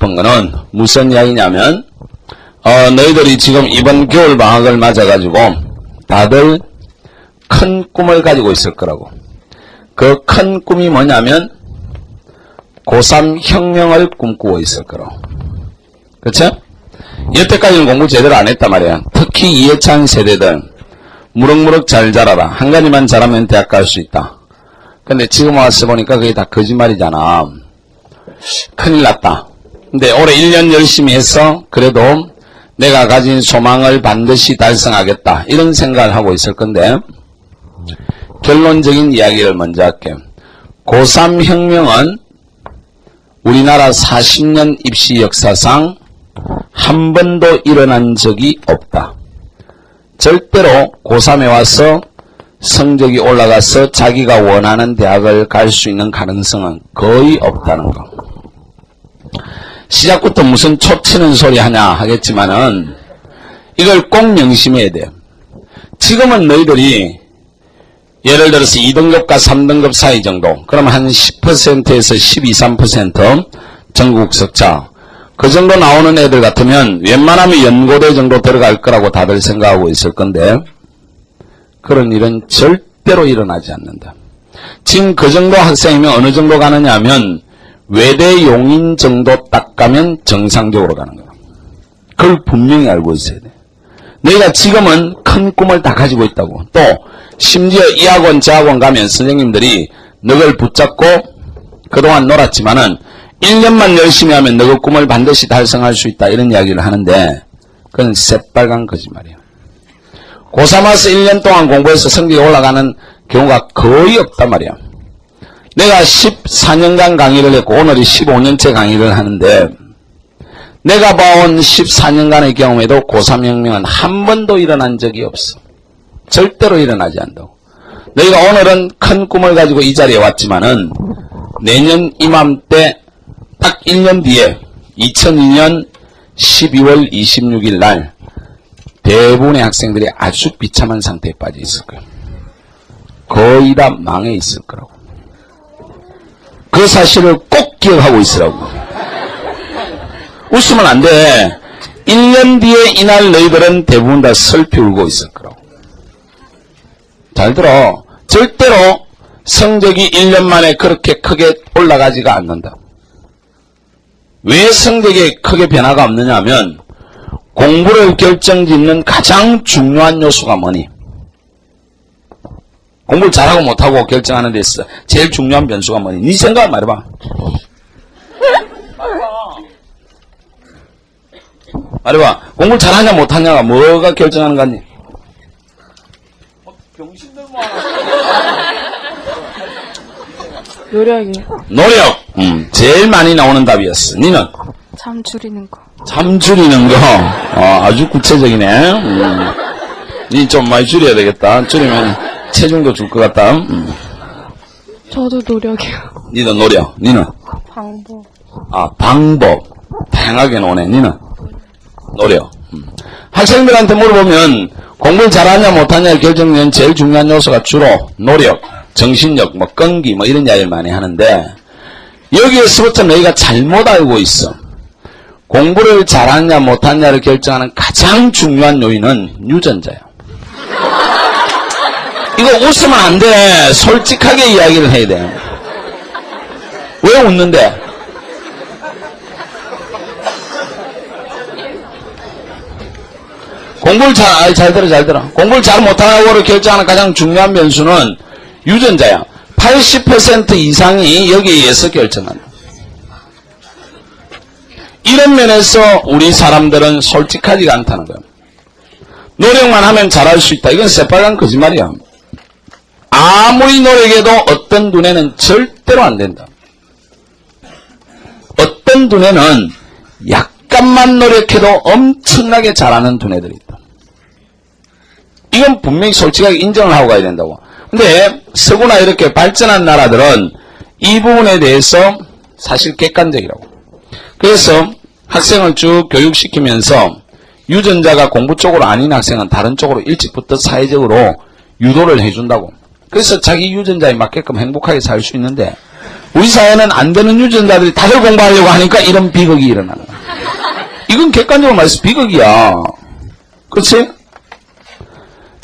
싶은 거는 무슨 이야기냐면 너희들이 지금 이번 겨울방학을 맞아가지고 다들 큰 꿈을 가지고 있을 거라고. 그 큰 꿈이 뭐냐면 고3 혁명을 꿈꾸고 있을 거라고. 그쵸? 여태까지는 공부 제대로 안 했단 말이야. 특히 이해찬 세대들 무럭무럭 잘 자라라. 한 가지만 잘하면 대학 갈 수 있다. 근데 지금 와서 보니까 그게 다 거짓말이잖아. 큰일 났다. 근데 올해 1년 열심히 해서 그래도 내가 가진 소망을 반드시 달성하겠다. 이런 생각을 하고 있을 건데 결론적인 이야기를 먼저 할게. 고3 혁명은 우리나라 40년 입시 역사상 한 번도 일어난 적이 없다. 절대로 고3에 와서 성적이 올라가서 자기가 원하는 대학을 갈 수 있는 가능성은 거의 없다는 거. 시작부터 무슨 촉치는 소리 하냐 하겠지만은 이걸 꼭 명심해야 돼요. 지금은 너희들이 예를 들어서 2등급과 3등급 사이 정도, 그러면 한 10%에서 12, 13% 전국 석차, 그 정도 나오는 애들 같으면 웬만하면 연고대 정도 들어갈 거라고 다들 생각하고 있을 건데 그런 일은 절대로 일어나지 않는다. 지금 그 정도 학생이면 어느 정도 가느냐 하면 외대 용인 정도 딱 가면 정상적으로 가는 거야. 그걸 분명히 알고 있어야 돼. 너희가 지금은 큰 꿈을 다 가지고 있다고. 또 심지어 이 학원 저 학원 가면 선생님들이 너를 붙잡고 그동안 놀았지만은 1년만 열심히 하면 너의 꿈을 반드시 달성할 수 있다 이런 이야기를 하는데 그건 새빨간 거짓말이야. 고3 와서 1년 동안 공부해서 성적이 올라가는 경우가 거의 없단 말이야. 내가 14년간 강의를 했고 오늘이 15년째 강의를 하는데 내가 봐온 14년간의 경험에도 고3 혁명은 한 번도 일어난 적이 없어. 절대로 일어나지 않는다고. 너희가 오늘은 큰 꿈을 가지고 이 자리에 왔지만은 내년 이맘때 딱 1년 뒤에 2002년 12월 26일 날 대부분의 학생들이 아주 비참한 상태에 빠져 있을 거예요. 거의 다 망해 있을 거라고. 그 사실을 꼭 기억하고 있으라고. 웃으면 안 돼. 1년 뒤에 이날 너희들은 대부분 다 슬피 울고 있을 거라고. 잘 들어. 절대로 성적이 1년 만에 그렇게 크게 올라가지가 않는다. 왜 성적에 크게 변화가 없느냐 하면 공부를 결정짓는 가장 중요한 요소가 뭐니? 공부를 잘하고 못하고 결정하는 데 있어 제일 중요한 변수가 뭐니? 네 생각을 말해봐. 말해봐. 공부를 잘하냐 못하냐가 뭐가 결정하는 거니? 병신들만 노력이. 노력. 제일 많이 나오는 답이었어. 니는? 잠 줄이는 거. 잠 줄이는 거. 아주 구체적이네. 니 좀 많이 줄여야 되겠다. 줄이면 체중도 줄 것 같다. 저도 노력이요. 니도 노력. 니는? 방법. 방법. 다양하게 노네. 니는? 노력. 학생들한테 물어보면 공부를 잘하냐 못하냐 결정되는 제일 중요한 요소가 주로 노력, 정신력, 끈기 이런 이야기를 많이 하는데 여기에서부터 너희가 잘못 알고 있어. 공부를 잘하냐 못하냐를 결정하는 가장 중요한 요인은 유전자야. 이거 웃으면 안 돼. 솔직하게 이야기를 해야 돼. 왜 웃는데? 공부를 잘 들어. 공부를 잘 못하고를 결정하는 가장 중요한 변수는 유전자야. 80% 이상이 여기에 의해서 결정한다. 이런 면에서 우리 사람들은 솔직하지가 않다는 거야. 노력만 하면 잘할 수 있다. 이건 새빨간 거짓말이야. 아무리 노력해도 어떤 눈에는 절대로 안 된다. 어떤 눈에는 약간만 노력해도 엄청나게 잘하는 두뇌들이 있다. 이건 분명히 솔직하게 인정을 하고 가야 된다고. 근데 서구나 이렇게 발전한 나라들은 이 부분에 대해서 사실 객관적이라고. 그래서 학생을 쭉 교육시키면서 유전자가 공부 쪽으로 아닌 학생은 다른 쪽으로 일찍부터 사회적으로 유도를 해준다고. 그래서 자기 유전자에 맞게끔 행복하게 살 수 있는데 우리 사회는 안 되는 유전자들이 다들 공부하려고 하니까 이런 비극이 일어나는 거야. 이건 객관적으로 말해서 비극이야. 그렇지?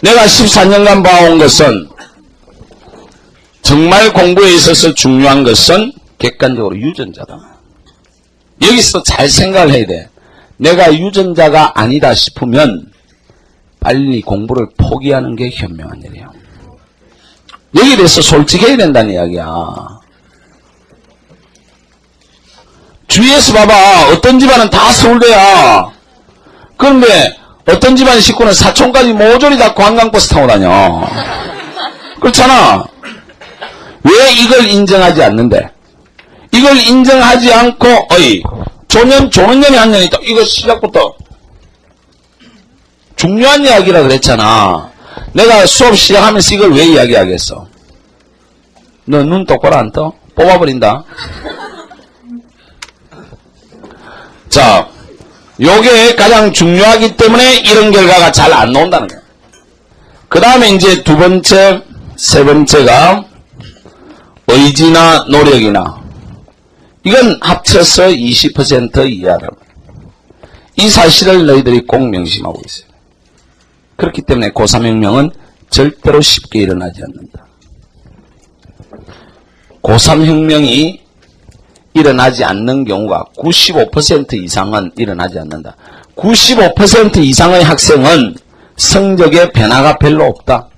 내가 14년간 봐온 것은 정말 공부에 있어서 중요한 것은 객관적으로 유전자다. 여기서 잘 생각을 해야 돼. 내가 유전자가 아니다 싶으면 빨리 공부를 포기하는 게 현명한 일이야. 여기에 대해서 솔직해야 된다는 이야기야. 주위에서 봐봐. 어떤 집안은 다 서울대야. 그런데 어떤 집안 식구는 사촌까지 모조리 다 관광버스 타고 다녀. 그렇잖아. 왜 이걸 인정하지 않는데? 이걸 인정하지 않고 조는 년이 한 년이 있다. 이거 시작부터 중요한 이야기라 그랬잖아. 내가 수업 시작하면서 이걸 왜 이야기하겠어? 너 눈 똑바로 안 떠? 뽑아버린다. 자, 요게 가장 중요하기 때문에 이런 결과가 잘 안 나온다는 거야. 그 다음에 이제 두 번째, 세 번째가 의지나 노력이나 이건 합쳐서 20% 이하라고. 이 사실을 너희들이 꼭 명심하고 있어요. 그렇기 때문에 고3혁명은 절대로 쉽게 일어나지 않는다. 고3혁명이 일어나지 않는 경우가 95% 이상은 일어나지 않는다. 95% 이상의 학생은 성적에 변화가 별로 없다.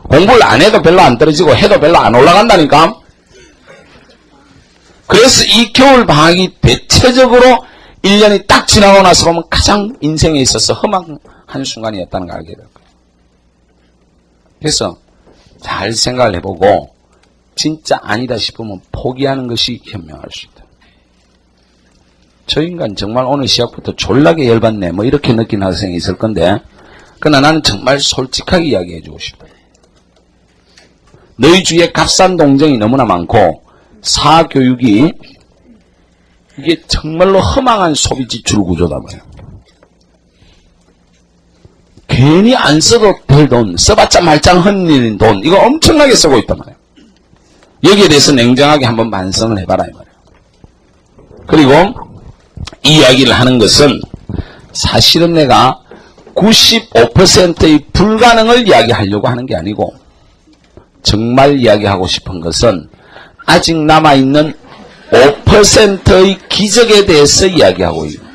공부를 안 해도 별로 안 떨어지고 해도 별로 안 올라간다니까. 그래서 이 겨울방학이 대체적으로 1년이 딱 지나고 나서 보면 가장 인생에 있어서 험한 순간이었다는 걸 알게 될 거예요. 그래서 잘 생각을 해보고 진짜 아니다 싶으면 포기하는 것이 현명할 수 있다. 저 인간 정말 오늘 시작부터 졸라게 열받네 뭐 이렇게 느끼는 학생이 있을 건데, 그러나 나는 정말 솔직하게 이야기해주고 싶다. 너희 주위에 값싼 동정이 너무나 많고 사교육이 이게 정말로 허망한 소비 지출 구조다 말이야. 괜히 안 써도 될 돈, 써봤자 말짱 흔들린 돈, 이거 엄청나게 쓰고 있단 말이야. 여기에 대해서 냉정하게 한번 반성을 해봐라 이 말이야. 그리고 이 이야기를 하는 것은 사실은 내가 95%의 불가능을 이야기하려고 하는 게 아니고, 정말 이야기하고 싶은 것은 아직 남아있는 5%의 기적에 대해서 이야기하고 있는.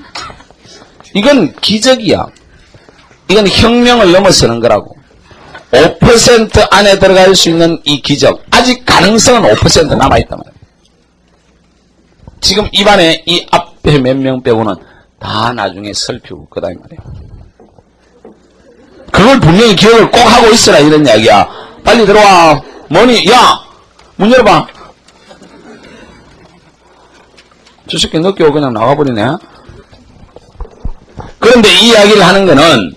이건 기적이야. 이건 혁명을 넘어서는 거라고. 5% 안에 들어갈 수 있는 이 기적, 아직 가능성은 5% 남아있단 말이야. 지금 입안에 이 앞에 몇 명 빼고는 다 나중에 설피울 거다 이 말이야. 그걸 분명히 기억을 꼭 하고 있어라 이런 이야기야. 빨리 들어와. 뭐니? 야! 문 열어봐. 저 새끼 늦게 오고 그냥 나가버리네. 그런데 이 이야기를 하는 거는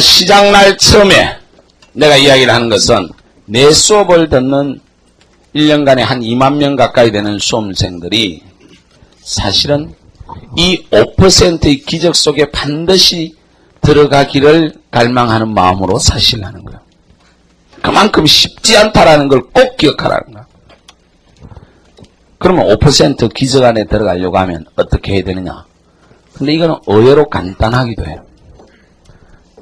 시작날 처음에 내가 이야기를 하는 것은 내 수업을 듣는 1년간에 한 2만 명 가까이 되는 수험생들이 사실은 이 5%의 기적 속에 반드시 들어가기를 갈망하는 마음으로 사실을 하는 거야. 그만큼 쉽지 않다라는 걸 꼭 기억하라는 거야. 그러면 5% 기적 안에 들어가려고 하면 어떻게 해야 되느냐? 근데 이거는 의외로 간단하기도 해요.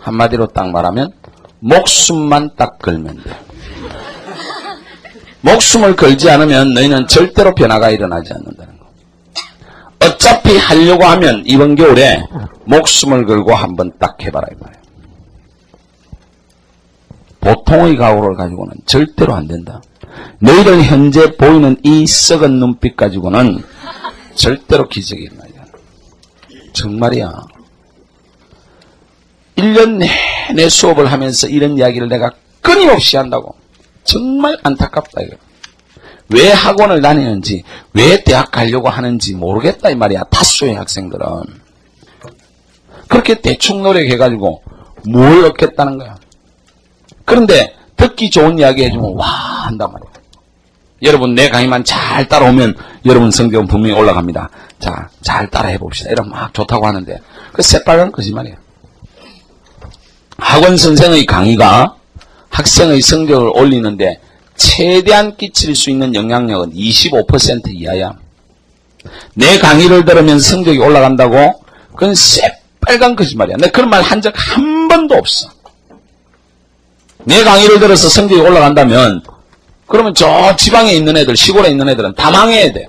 한마디로 딱 말하면 목숨만 딱 걸면 돼. 목숨을 걸지 않으면 너희는 절대로 변화가 일어나지 않는다는 거. 어차피 하려고 하면 이번 겨울에 목숨을 걸고 한번 딱 해봐라 이 말이에요. 보통의 각오를 가지고는 절대로 안 된다. 너희들 현재 보이는 이 썩은 눈빛 가지고는 절대로 기적이 일어나지 않아. 정말이야. 1년 내내 수업을 하면서 이런 이야기를 내가 끊임없이 한다고. 정말 안타깝다 이거. 왜 학원을 다니는지, 왜 대학 가려고 하는지 모르겠다 이 말이야. 다수의 학생들은. 그렇게 대충 노력해가지고 뭘 얻겠다는 거야. 그런데 듣기 좋은 이야기 해주면 와 한단 말이야. 여러분 내 강의만 잘 따라오면 여러분 성적은 분명히 올라갑니다. 자, 잘 따라해 봅시다. 이러면 막 좋다고 하는데 그 새빨간 거짓말이야. 학원 선생의 강의가 학생의 성적을 올리는데 최대한 끼칠 수 있는 영향력은 25% 이하야. 내 강의를 들으면 성적이 올라간다고? 그건 새빨간 거짓말이야. 내가 그런 말 한 적 한 번도 없어. 내 강의를 들어서 성적이 올라간다면 그러면 저 지방에 있는 애들, 시골에 있는 애들은 다 망해야 돼.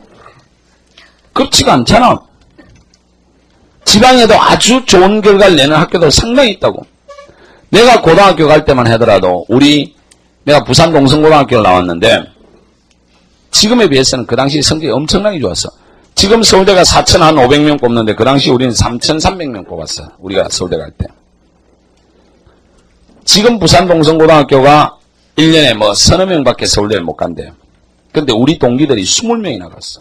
그렇지가 않잖아. 지방에도 아주 좋은 결과를 내는 학교도 상당히 있다고. 내가 고등학교 갈 때만 하더라도 내가 부산 동성고등학교를 나왔는데 지금에 비해서는 그 당시 성적이 엄청나게 좋았어. 지금 서울대가 4,500명 뽑는데 그 당시 우리는 3,300명 뽑았어. 우리가 서울대 갈 때. 지금 부산 동성고등학교가 1년에 뭐 서너 명밖에 서울대를 못 간대요. 근데 우리 동기들이 20명이나 갔어.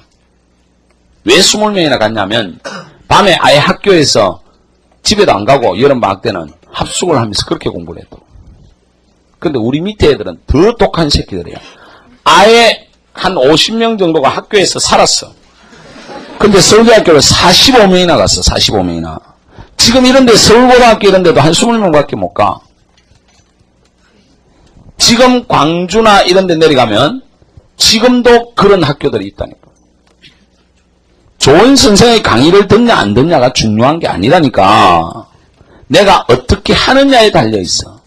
왜 20명이나 갔냐면 밤에 아예 학교에서 집에도 안 가고 여름방학 때는 합숙을 하면서 그렇게 공부를 했다고. 근데 우리 밑에 애들은 더 독한 새끼들이야. 아예 한 50명 정도가 학교에서 살았어. 근데 서울대학교를 45명이나 갔어. 45명이나. 지금 이런데 서울고등학교 이런데도 한 20명밖에 못 가. 지금 광주나 이런데 내려가면 지금도 그런 학교들이 있다니까. 좋은 선생의 강의를 듣냐 안 듣냐가 중요한 게 아니라니까. 내가 어떻게 하느냐에 달려있어.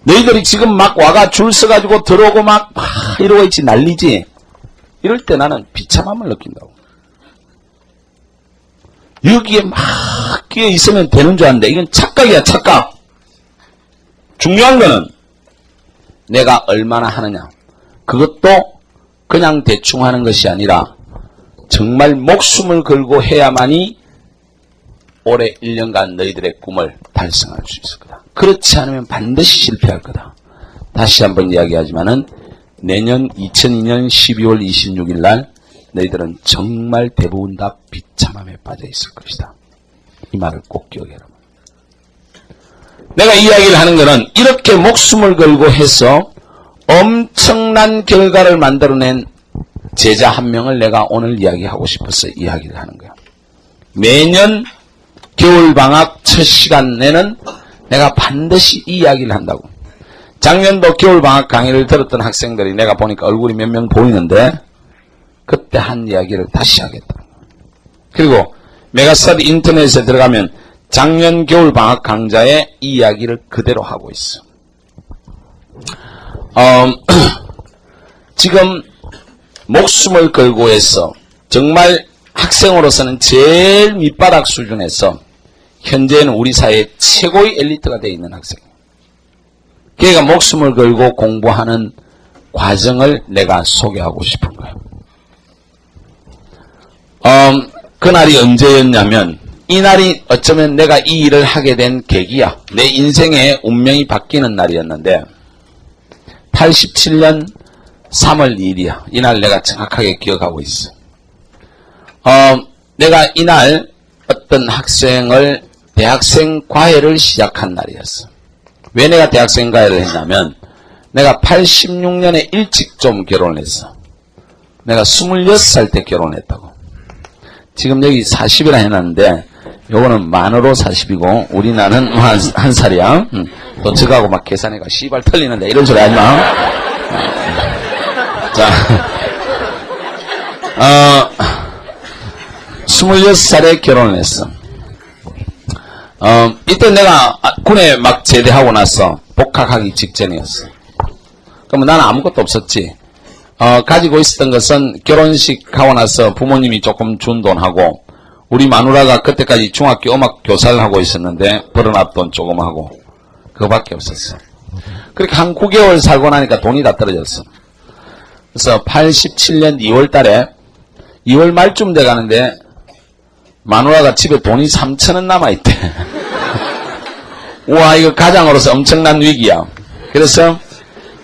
너희들이 지금 막 와가 줄 서가지고 들어오고 막 이러고 있지 난리지. 이럴 때 나는 비참함을 느낀다고. 여기에 막 끼어 있으면 되는 줄 아는데 이건 착각이야, 착각. 중요한 거는 내가 얼마나 하느냐. 그것도 그냥 대충 하는 것이 아니라 정말 목숨을 걸고 해야만이 올해 1년간 너희들의 꿈을 달성할 수 있을 거다. 그렇지 않으면 반드시 실패할 거다. 다시 한번 이야기하지만은 내년 2002년 12월 26일 날 너희들은 정말 대부분 다 비참함에 빠져 있을 것이다. 이 말을 꼭 기억해라. 내가 이야기를 하는 것은 이렇게 목숨을 걸고 해서 엄청난 결과를 만들어낸 제자 한 명을 내가 오늘 이야기하고 싶어서 이야기를 하는 거야. 매년 겨울방학 첫 시간에는 내가 반드시 이 이야기를 한다고. 작년도 겨울방학 강의를 들었던 학생들이 내가 보니까 얼굴이 몇 명 보이는데 그때 한 이야기를 다시 하겠다. 그리고 메가스터디 인터넷에 들어가면 작년 겨울방학 강좌에 이 이야기를 그대로 하고 있어. 지금 목숨을 걸고 해서 정말 학생으로서는 제일 밑바닥 수준에서 현재는 우리 사회의 최고의 엘리트가 되어 있는 학생. 걔가 목숨을 걸고 공부하는 과정을 내가 소개하고 싶은 거예요. 그날이 언제였냐면 이날이 어쩌면 내가 이 일을 하게 된 계기야. 내 인생의 운명이 바뀌는 날이었는데 87년 3월 2일이야. 이날 내가 정확하게 기억하고 있어. 내가 이날 어떤 학생을 대학생 과외를 시작한 날이었어. 왜 내가 대학생 과외를 했냐면 내가 86년에 일찍 좀 결혼을 했어. 내가 26살 때 결혼했다고. 지금 여기 40이라 해놨는데 요거는 만으로 40이고 우리 나는 한 살이야. 또 저하고 막 계산해가 씨발 털리는데 이런 소리 하지 마. 자, 26살에 결혼을 했어. 이때 내가 군에 막 제대하고 나서 복학하기 직전이었어. 그러면 나는 아무것도 없었지. 가지고 있었던 것은 결혼식 하고 나서 부모님이 조금 준 돈하고 우리 마누라가 그때까지 중학교 음악 교사를 하고 있었는데 벌어놨던 조금 하고 그거밖에 없었어. 그렇게 한 9개월 살고 나니까 돈이 다 떨어졌어. 그래서 87년 2월 달에 2월 말쯤 돼 가는데 마누라가 집에 돈이 3,000원 남아있대. 우와, 이거 가장으로서 엄청난 위기야. 그래서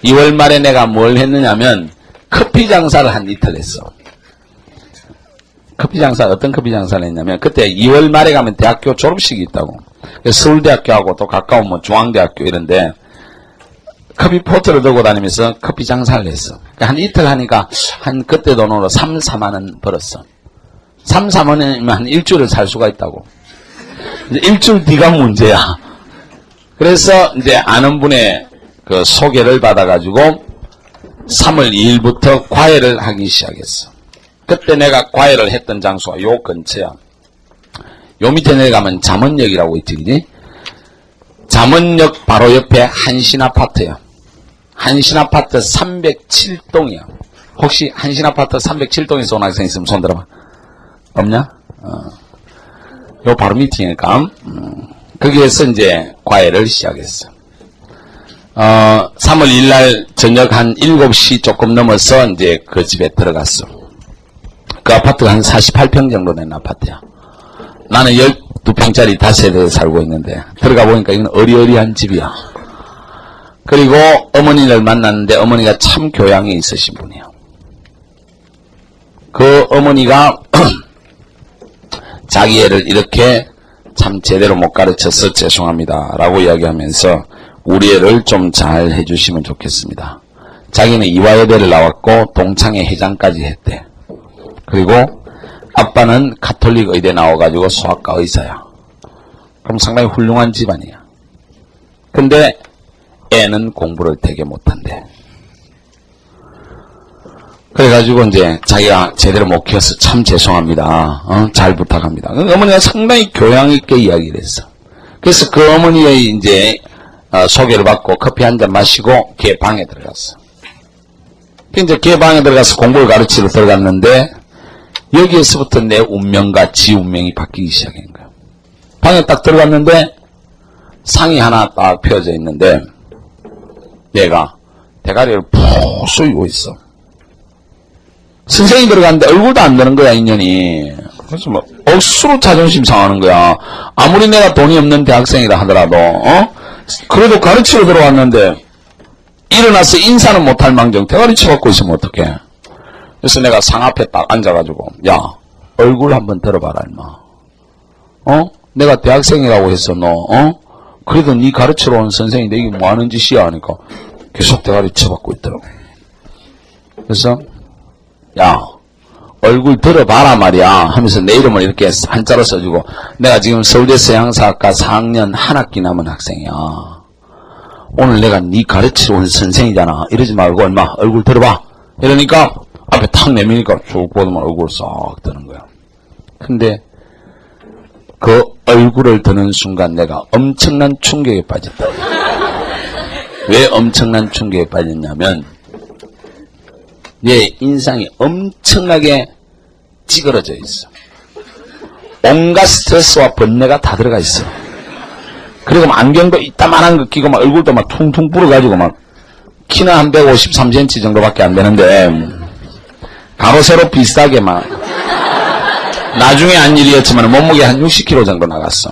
2월 말에 내가 뭘 했느냐면 커피 장사를 한 이틀 했어. 커피 장사, 어떤 커피 장사를 했냐면 그때 2월 말에 가면 대학교 졸업식이 있다고. 서울대학교하고 또 가까운 뭐 중앙대학교 이런데 커피 포트를 들고 다니면서 커피 장사를 했어. 한 이틀 하니까 한 그때 돈으로 3, 4만 원 벌었어. 3, 4만 원이면 한 일주일을 살 수가 있다고. 이제 일주일 뒤가 문제야. 그래서 이제 아는 분의 그 소개를 받아가지고 3월 2일부터 과외를 하기 시작했어. 그때 내가 과외를 했던 장소가 요 근처야. 요 밑에 내려가면 잠원역이라고 있지, 그지? 잠원역 바로 옆에 한신아파트야. 한신아파트 307동이야. 혹시 한신아파트 307동에서 온 학생 있으면 손 들어봐. 없냐? 요 바로 밑이니까. 거기에서 이제 과외를 시작했어. 3월 1일 날 저녁 한 7시 조금 넘어서 이제 그 집에 들어갔어. 그 아파트가 한 48평 정도 되는 아파트야. 나는 12평짜리 다세대에 살고 있는데 들어가 보니까 이건 어리어리한 집이야. 그리고 어머니를 만났는데 어머니가 참 교양이 있으신 분이야. 그 어머니가 자기 애를 이렇게 참 제대로 못 가르쳐서 죄송합니다 라고 이야기하면서 우리 애를 좀 잘 해주시면 좋겠습니다. 자기는 이화여대를 나왔고 동창회 회장까지 했대. 그리고 아빠는 가톨릭 의대 나와가지고 소아과 의사야. 그럼 상당히 훌륭한 집안이야. 근데 애는 공부를 되게 못한대. 그래가지고 이제 자기가 제대로 못 키워서 참 죄송합니다. 잘 부탁합니다. 어머니가 상당히 교양 있게 이야기를 했어. 그래서 그 어머니의 이제 소개를 받고 커피 한 잔 마시고 걔 방에 들어갔어. 이제 걔 방에 들어가서 공부를 가르치러 들어갔는데 여기에서부터 내 운명과 지 운명이 바뀌기 시작한 거야. 방에 딱 들어갔는데 상이 하나 딱 펴져 있는데 얘가 대가리를 푹 쏘이고 있어. 선생님이 들어갔는데 얼굴도 안 되는 거야, 인연이. 그래서 뭐 억수로 자존심 상하는 거야. 아무리 내가 돈이 없는 대학생이라 하더라도 그래도 가르치러 들어왔는데 일어나서 인사는 못할 망정 대가리 쳐갖고 있으면 어떡해. 그래서 내가 상 앞에 딱 앉아가지고 야 얼굴 한번 들어봐라 임마. 내가 대학생이라고 했어 너. 그래도 네 가르치러 온 선생인데 이게 뭐하는 짓이야 하니까 계속 대가리 쳐받고 있더라고. 그래서 야 얼굴 들어봐라 말이야 하면서 내 이름을 이렇게 한자로 써주고 내가 지금 서울대 서양사학과 4학년 한 학기 남은 학생이야. 오늘 내가 네 가르치러 온 선생이잖아. 이러지 말고 얼마 얼굴 들어봐. 이러니까 앞에 탁 내미니까 쭉 보더만 얼굴 싹 드는 거야. 근데 그 얼굴을 드는 순간 내가 엄청난 충격에 빠졌다. 왜 엄청난 충격에 빠졌냐면 얘 인상이 엄청나게 찌그러져 있어. 온갖 스트레스와 번뇌가 다 들어가 있어. 그리고 막 안경도 이따만한 거 끼고 막 얼굴도 막 퉁퉁 불어가지고 막 키는 한 153cm 정도밖에 안 되는데 가로 세로 비슷하게 막 나중에 한 일이었지만 몸무게 한 60kg 정도 나갔어.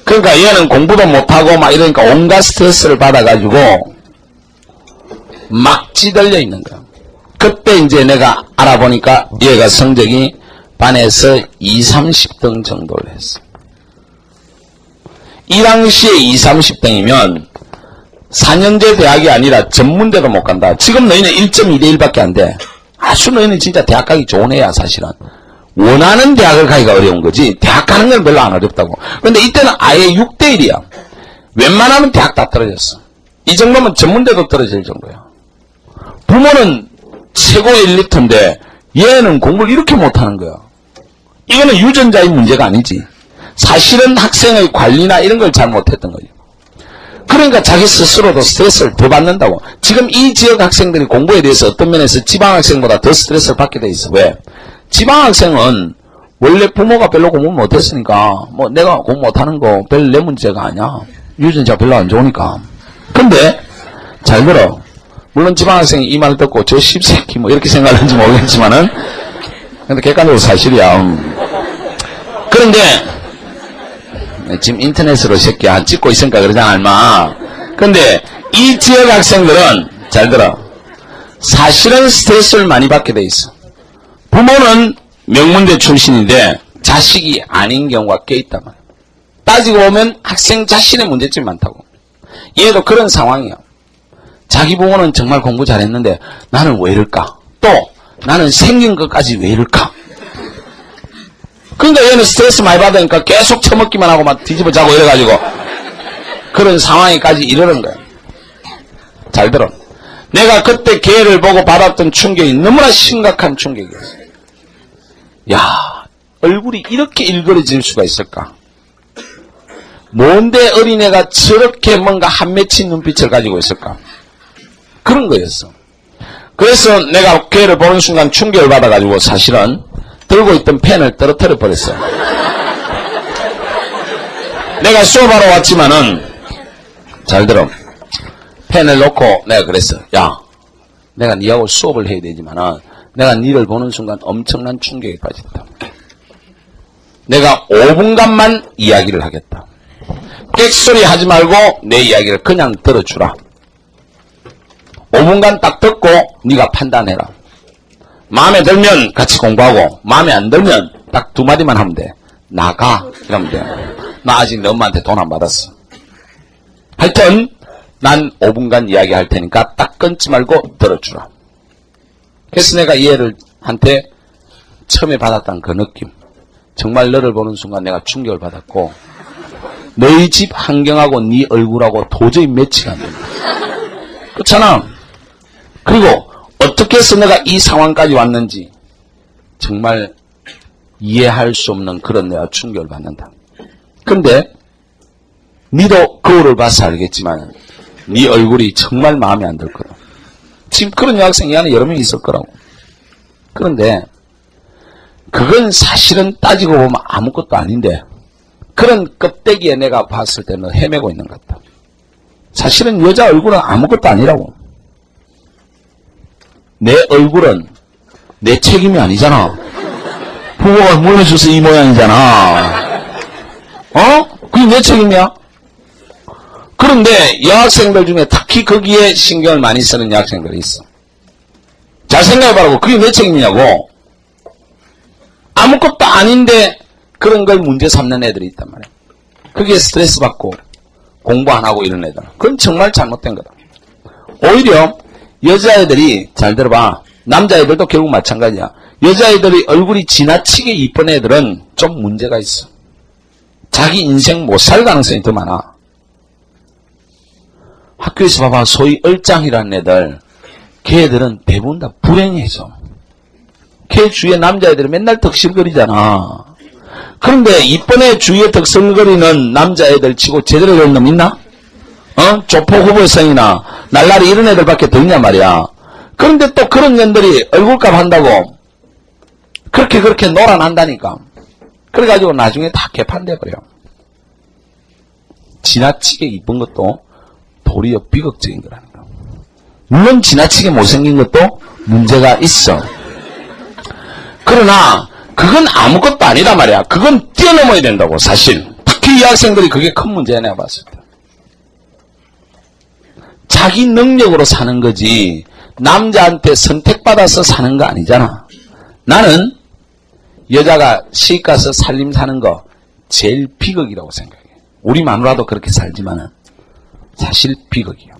그러니까 얘는 공부도 못하고 막 이러니까 온갖 스트레스를 받아가지고 막 찌들려 있는 거야. 그때 이제 내가 알아보니까 얘가 성적이 반에서 30등 정도를 했어. 이 당시에 30등이면 4년제 대학이 아니라 전문대도 못 간다. 지금 너희는 1.2대1밖에 안 돼. 아주 너희는 진짜 대학 가기 좋은 애야 사실은. 원하는 대학을 가기가 어려운 거지 대학 가는 건 별로 안 어렵다고. 그런데 이때는 아예 6대1이야. 웬만하면 대학 다 떨어졌어. 이 정도면 전문대도 떨어질 정도야. 부모는 최고 엘리트인데 얘는 공부를 이렇게 못하는 거야. 이거는 유전자의 문제가 아니지. 사실은 학생의 관리나 이런 걸 잘 못했던 거죠. 그러니까 자기 스스로도 스트레스를 더 받는다고. 지금 이 지역 학생들이 공부에 대해서 어떤 면에서 지방학생보다 더 스트레스를 받게 돼 있어. 왜? 지방학생은 원래 부모가 별로 공부 못했으니까 뭐 내가 공부 못하는 거 별 내 문제가 아니야. 유전자 별로 안 좋으니까. 근데 잘 들어. 물론 지방학생이 이 말을 듣고 저 씹새끼 뭐 이렇게 생각하는지 모르겠지만은 근데 객관적으로 사실이야. 그런데 지금 인터넷으로 새끼야 찍고 있으니까 그러잖아 얼마. 근데 이 지역 학생들은 잘 들어. 사실은 스트레스를 많이 받게 돼 있어. 부모는 명문대 출신인데 자식이 아닌 경우가 꽤 있단 말이야. 따지고 보면 학생 자신의 문제점이 많다고. 얘도 그런 상황이야. 자기 부모는 정말 공부 잘했는데 나는 왜 이럴까? 또 나는 생긴 것까지 왜 이럴까? 그러니까 얘는 스트레스 많이 받으니까 계속 처먹기만 하고 막 뒤집어 자고 이래가지고 그런 상황에까지 이르는 거야. 잘 들어. 내가 그때 걔를 보고 받았던 충격이 너무나 심각한 충격이었어. 야, 얼굴이 이렇게 일그러질 수가 있을까? 뭔데 어린애가 저렇게 뭔가 한 맺힌 눈빛을 가지고 있을까? 그런 거였어. 그래서 내가 걔를 보는 순간 충격을 받아가지고 사실은 들고 있던 펜을 떨어뜨려 버렸어. 내가 수업하러 왔지만은, 잘 들어. 펜을 놓고 내가 그랬어. 야, 내가 니하고 수업을 해야 되지만은 내가 니를 보는 순간 엄청난 충격에 빠졌다. 내가 5분간만 이야기를 하겠다. 객소리 하지 말고 내 이야기를 그냥 들어주라. 5분간 딱 듣고 네가 판단해라. 마음에 들면 같이 공부하고 마음에 안 들면 딱 2마디만 하면 돼. 나가 이러면 돼. 나 아직 너 엄마한테 돈 안 받았어. 하여튼 난 5분간 이야기할 테니까 딱 끊지 말고 들어주라. 그래서 내가 이 애를 한테 처음에 받았던 그 느낌, 정말 너를 보는 순간 내가 충격을 받았고 너희 집 환경하고 네 얼굴하고 도저히 매치가 안 된다. 그렇잖아. 그리고 어떻게 해서 내가 이 상황까지 왔는지 정말 이해할 수 없는 그런 내가 충격을 받는다. 근데 니도 거울을 봐서 알겠지만 네 얼굴이 정말 마음에 안 들 거라. 지금 그런 여학생이 안에 여러 명 있을 거라고. 그런데 그건 사실은 따지고 보면 아무것도 아닌데 그런 껍데기에 내가 봤을 때는 헤매고 있는 것 같다. 사실은 여자 얼굴은 아무것도 아니라고. 내 얼굴은 내 책임이 아니잖아. 부모가 물려줘서 이 모양이잖아. 그게 내 책임이야. 그런데 여학생들 중에 특히 거기에 신경을 많이 쓰는 여학생들이 있어. 잘 생각해보라고. 그게 내 책임이냐고. 아무것도 아닌데 그런 걸 문제 삼는 애들이 있단 말이야. 그게 스트레스 받고 공부 안 하고 이런 애들. 그건 정말 잘못된 거다. 오히려 여자애들이, 잘 들어봐, 남자애들도 결국 마찬가지야. 여자애들이 얼굴이 지나치게 이쁜 애들은 좀 문제가 있어. 자기 인생 못 살 가능성이 더 많아. 학교에서 봐봐, 소위 얼짱이라는 애들, 걔들은 대부분 다 불행해져. 걔 주위에 남자애들이 맨날 덕실거리잖아. 그런데 이쁜 애 주위에 덕실거리는 남자애들 치고 제대로 된 놈 있나? 조폭 후보생이나 날라리 이런 애들밖에 더 있냔 말이야. 그런데 또 그런 년들이 얼굴값 한다고 그렇게 놀아난다니까. 그래가지고 나중에 다 개판돼 버려. 지나치게 이쁜 것도 도리어 비극적인 거라니까. 물론 지나치게 못생긴 것도 문제가 있어. 그러나 그건 아무것도 아니다 말이야. 그건 뛰어넘어야 된다고. 사실 특히 이 학생들이 그게 큰 문제야. 내가 봤을 때 자기 능력으로 사는 거지 남자한테 선택받아서 사는 거 아니잖아. 나는 여자가 시집 가서 살림 사는 거 제일 비극이라고 생각해. 우리 마누라도 그렇게 살지만은 사실 비극이야.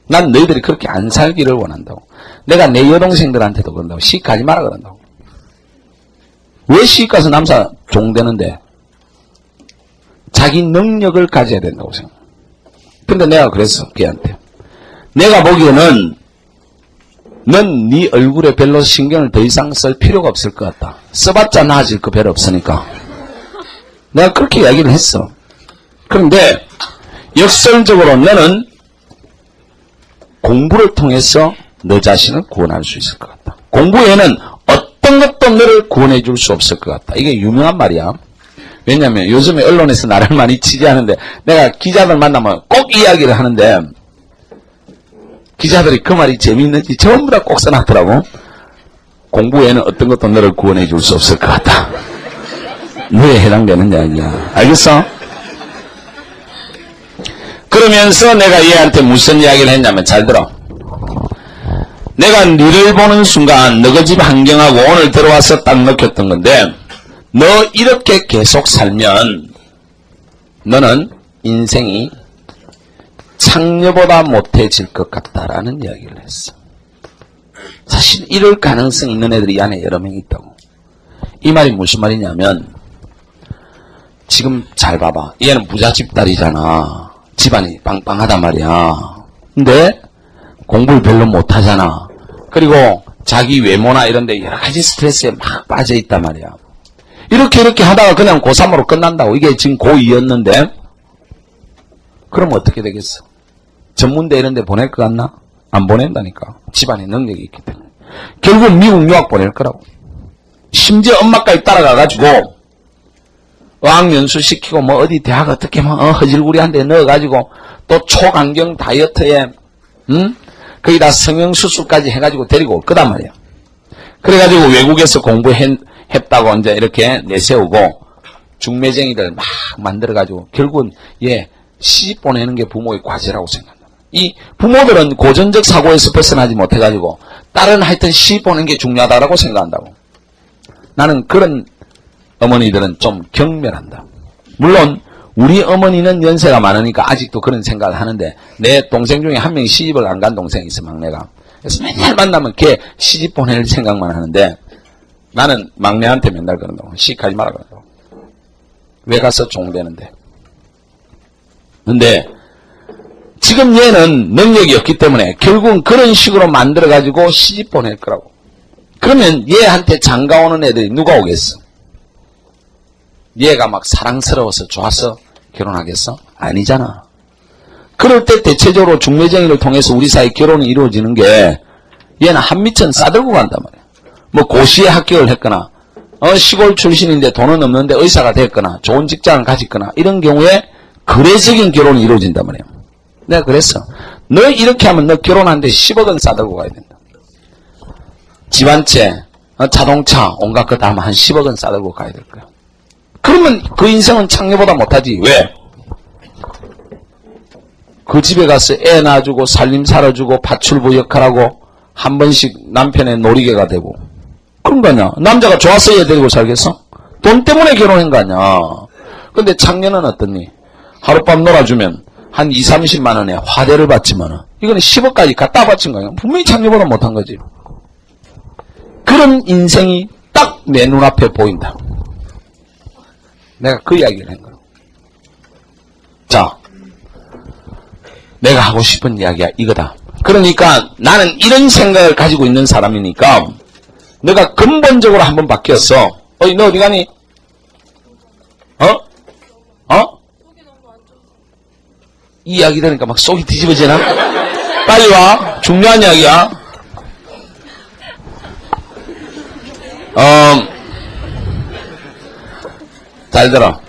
난 너희들이 그렇게 안 살기를 원한다고. 내가 내 여동생들한테도 그런다고. 시집 가지 마라 그런다고. 왜 시집 가서 남사 종되는데? 자기 능력을 가져야 된다고 생각해. 근데 내가 그랬어, 걔한테. 내가 보기에는 넌 네 얼굴에 별로 신경을 더 이상 쓸 필요가 없을 것 같다. 써봤자 나아질 거 별로 없으니까. 내가 그렇게 이야기를 했어. 그런데 역설적으로 너는 공부를 통해서 너 자신을 구원할 수 있을 것 같다. 공부 외에는 어떤 것도 너를 구원해 줄 수 없을 것 같다. 이게 유명한 말이야. 왜냐면 요즘에 언론에서 나를 많이 취재하는데 내가 기자들 만나면 꼭 이야기를 하는데 기자들이 그 말이 재미있는지 전부 다 꼭 써놨더라고. 공부 외에는 어떤 것도 너를 구원해 줄 수 없을 것 같다. 뭐에 해당되는 이야기야. 알겠어? 그러면서 내가 얘한테 무슨 이야기를 했냐면 잘 들어. 내가 너를 보는 순간 너희 집 환경하고 오늘 들어와서 딱 느꼈던 건데 너 이렇게 계속 살면 너는 인생이 창녀보다 못해질 것 같다라는 이야기를 했어. 사실 이럴 가능성이 있는 애들이 이 안에 여러 명 있다고. 이 말이 무슨 말이냐면 지금 잘 봐봐. 얘는 부잣집 딸이잖아. 집안이 빵빵하단 말이야. 근데 공부를 별로 못하잖아. 그리고 자기 외모나 이런 데 여러 가지 스트레스에 막 빠져 있단 말이야. 이렇게 하다가 그냥 고3으로 끝난다고. 이게 지금 고2였는데 그럼 어떻게 되겠어? 전문대 이런 데 보낼 것 같나? 안 보낸다니까. 집안에 능력이 있기 때문에. 결국 미국 유학 보낼 거라고. 심지어 엄마까지 따라가가지고 어학연수 시키고 뭐 어디 대학 어떻게 막 허질구리한데 넣어가지고 또 초강경 다이어트에 거기다 성형수술까지 해가지고 데리고 올 거단 말이야. 그래가지고 외국에서 공부했다고 이제 이렇게 내세우고 중매쟁이들 막 만들어가지고 결국은 시집 보내는 게 부모의 과제라고 생각한다. 이 부모들은 고전적 사고에서 벗어나지 못해가지고 딸은 하여튼 시집 보내는 게 중요하다고 생각한다고. 나는 그런 어머니들은 좀 경멸한다. 물론 우리 어머니는 연세가 많으니까 아직도 그런 생각을 하는데 내 동생 중에 한 명이 시집을 안 간 동생이 있어, 막내가. 그래서 맨날 만나면 걔 시집 보낼 생각만 하는데 나는 막내한테 맨날 그런다고. 시집 가지 마라 그런다고. 왜 가서 종되는데. 근데 지금 얘는 능력이 없기 때문에 결국은 그런 식으로 만들어가지고 시집 보낼 거라고. 그러면 얘한테 장가 오는 애들이 누가 오겠어? 얘가 막 사랑스러워서 좋아서 결혼하겠어? 아니잖아. 그럴 때 대체적으로 중매쟁이를 통해서 우리 사이 결혼이 이루어지는 게 얘는 한미천 싸들고 간단 말이야. 뭐 고시에 합격을 했거나 시골 출신인데 돈은 없는데 의사가 됐거나 좋은 직장을 가졌거나 이런 경우에 거래적인 결혼이 이루어진단 말이야. 내가 그랬어. 너 이렇게 하면 너 결혼하는데 10억은 싸들고 가야 된다. 집안채, 자동차, 온갖 거 다 하면 한 10억은 싸들고 가야 될 거야. 그러면 그 인생은 창녀보다 못하지. 왜? 그 집에 가서 애 낳아주고 살림 살아주고 파출부 역할하고 한 번씩 남편의 놀이개가 되고 그런 거 아니야. 남자가 좋아서 얘 데리고 살겠어? 돈 때문에 결혼한 거 아니야. 근데 창녀는 어떻니? 하룻밤 놀아주면 한 2, 30만 원에 화대를 받지만은 이거는 10억까지 갖다 바친 거야. 분명히 창녀보다 못한 거지. 그런 인생이 딱 내 눈앞에 보인다. 내가 그 이야기를 한 거야. 자, 내가 하고 싶은 이야기가 이거다. 그러니까 나는 이런 생각을 가지고 있는 사람이니까 내가 근본적으로 한번 바뀌었어. 어이, 너 어디 가니? 이 이야기 들으니까 막 속이 뒤집어지나? 빨리 와. 중요한 이야기야. 잘 들어.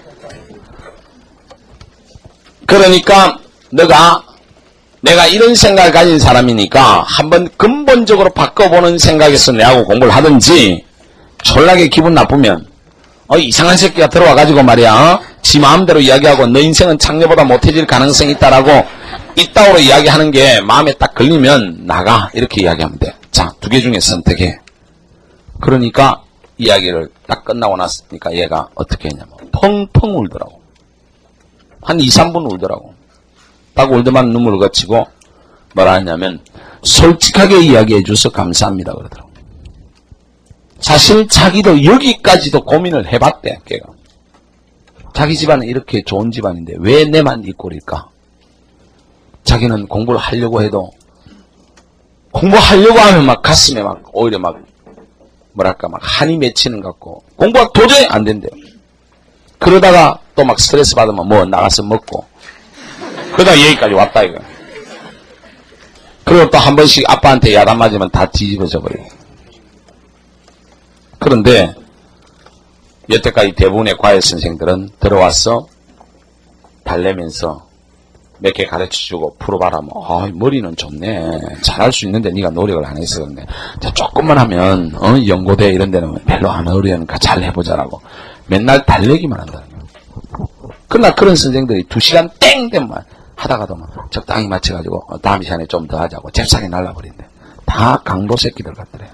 그러니까 내가 이런 생각을 가진 사람이니까 한번 근본적으로 바꿔보는 생각에서 내하고 공부를 하든지 졸라게 기분 나쁘면 이상한 새끼가 들어와가지고 말이야 지 마음대로 이야기하고 너 인생은 창녀보다 못해질 가능성이 있다라고 이따오로 이야기하는 게 마음에 딱 걸리면 나가 이렇게 이야기하면 돼. 자, 2개 중에 선택해. 그러니까 이야기를 딱 끝나고 났으니까 얘가 어떻게 했냐면 펑펑 울더라고. 한 2, 3분 울더라고. 딱 울더만 눈물을 거치고 뭐라 하냐면 솔직하게 이야기해줘서 감사합니다 그러더라고. 사실 자기도 여기까지도 고민을 해봤대. 걔가. 자기 집안은 이렇게 좋은 집안인데 왜 내만 이 꼴일까? 자기는 공부를 하려고 해도 공부하려고 하면 막 가슴에 막 오히려 막 뭐랄까 막 한이 맺히는 것 같고 공부가 도저히 안 된대요. 그러다가 또 막 스트레스 받으면 뭐 나가서 먹고 그러다가 여기까지 왔다 이거. 그리고 또 한 번씩 아빠한테 야단 맞으면 다 뒤집어져 버려요. 그런데 여태까지 대부분의 과외 선생들은 들어와서 달래면서 몇 개 가르쳐주고 풀어봐라. 머리는 좋네. 잘할 수 있는데 네가 노력을 안 해서 그런데 조금만 하면 연고대 이런 데는 별로 안 어려우니까 잘 해보자라고 맨날 달래기만 한다는 거예요. 그러나 그런 선생들이 2시간 땡 되면 하다가도 막 적당히 맞춰가지고 다음 시간에 좀 더 하자고 잽싸게 날라버린대. 다 강도 새끼들 같더래.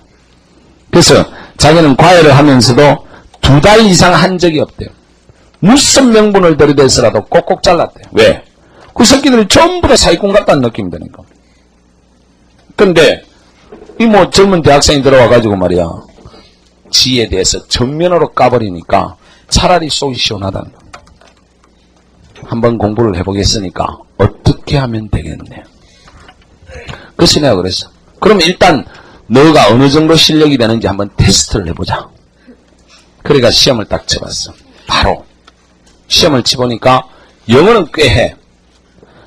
그래서 자기는 과외를 하면서도 2달 이상 한 적이 없대요. 무슨 명분을 들이대서라도 꼭꼭 잘랐대요. 왜? 그 새끼들이 전부 다 사기꾼 같다는 느낌이 드니까. 근데 이 젊은 대학생이 들어와가지고 말이야 지에 대해서 정면으로 까버리니까 차라리 속이 시원하다는 거야. 한번 공부를 해보겠으니까 어떻게 하면 되겠네. 그래서 내가 그랬어. 그럼 일단 너가 어느 정도 실력이 되는지 한번 테스트를 해보자. 그러니까 시험을 딱 쳐봤어. 바로 시험을 쳐보니까 영어는 꽤 해.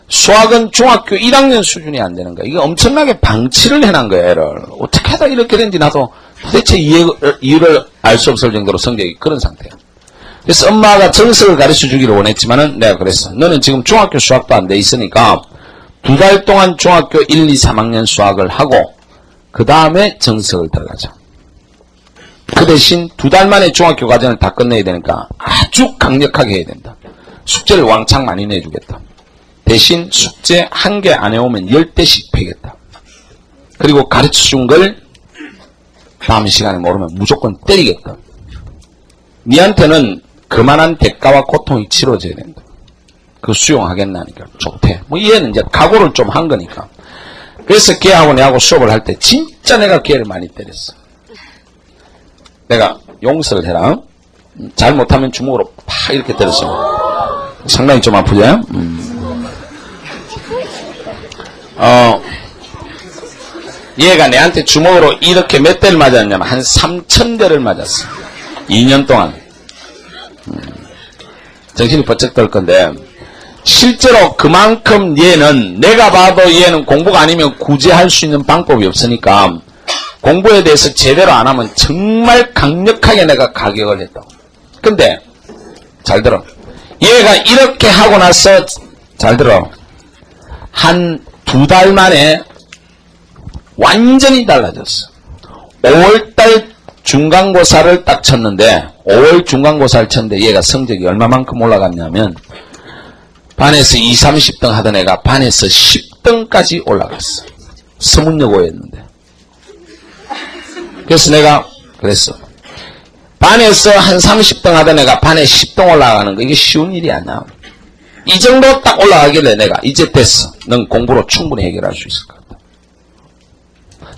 수학은 중학교 1학년 수준이 안 되는 거야. 이거 엄청나게 방치를 해놓은 거야, 애를. 어떻게 하다 이렇게 된지 나도 도대체 이유를 알 수 없을 정도로 성적이 그런 상태야. 그래서 엄마가 정석을 가르쳐 주기를 원했지만은 내가 그랬어. 너는 지금 중학교 수학도 안 돼 있으니까 2달 동안 중학교 1, 2, 3학년 수학을 하고 그 다음에 정석을 들어가자. 그 대신 2달 만에 중학교 과정을 다 끝내야 되니까 아주 강력하게 해야 된다. 숙제를 왕창 많이 내주겠다. 대신 숙제 1개 안 해오면 10대씩 패겠다. 그리고 가르쳐준 걸 다음 시간에 모르면 무조건 때리겠다. 니한테는 그만한 대가와 고통이 치러져야 된다. 그거 수용하겠나니까 좋대. 뭐 얘는 이제 각오를 좀 한 거니까. 그래서 걔하고 내하고 수업을 할 때 진짜 내가 걔를 많이 때렸어. 내가 용서를 해라. 잘못하면 주먹으로 팍 이렇게 때렸어. 상당히 좀 아프지? 얘가 내한테 주먹으로 이렇게 몇 대를 맞았냐면 한 3,000대를 맞았어. 2년 동안. 정신이 번쩍 들 건데 실제로 그만큼 얘는 내가 봐도 얘는 공부가 아니면 구제할 수 있는 방법이 없으니까 공부에 대해서 제대로 안 하면 정말 강력하게 내가 가격을 했다고. 근데 잘 들어. 얘가 이렇게 하고 나서 잘 들어. 한 2달 만에 완전히 달라졌어. 5월달 중간고사를 딱 쳤는데 5월 중간고사를 쳤는데 얘가 성적이 얼마만큼 올라갔냐면 반에서 2, 30등 하던 애가 반에서 10등까지 올라갔어. 서문여고였는데. 그래서 내가 그랬어. 반에서 한 30등 하던 애가 반에 10등 올라가는 거 이게 쉬운 일이 아니야. 이 정도 딱 올라가길래 내가 이제 됐어. 넌 공부로 충분히 해결할 수 있을 것 같다.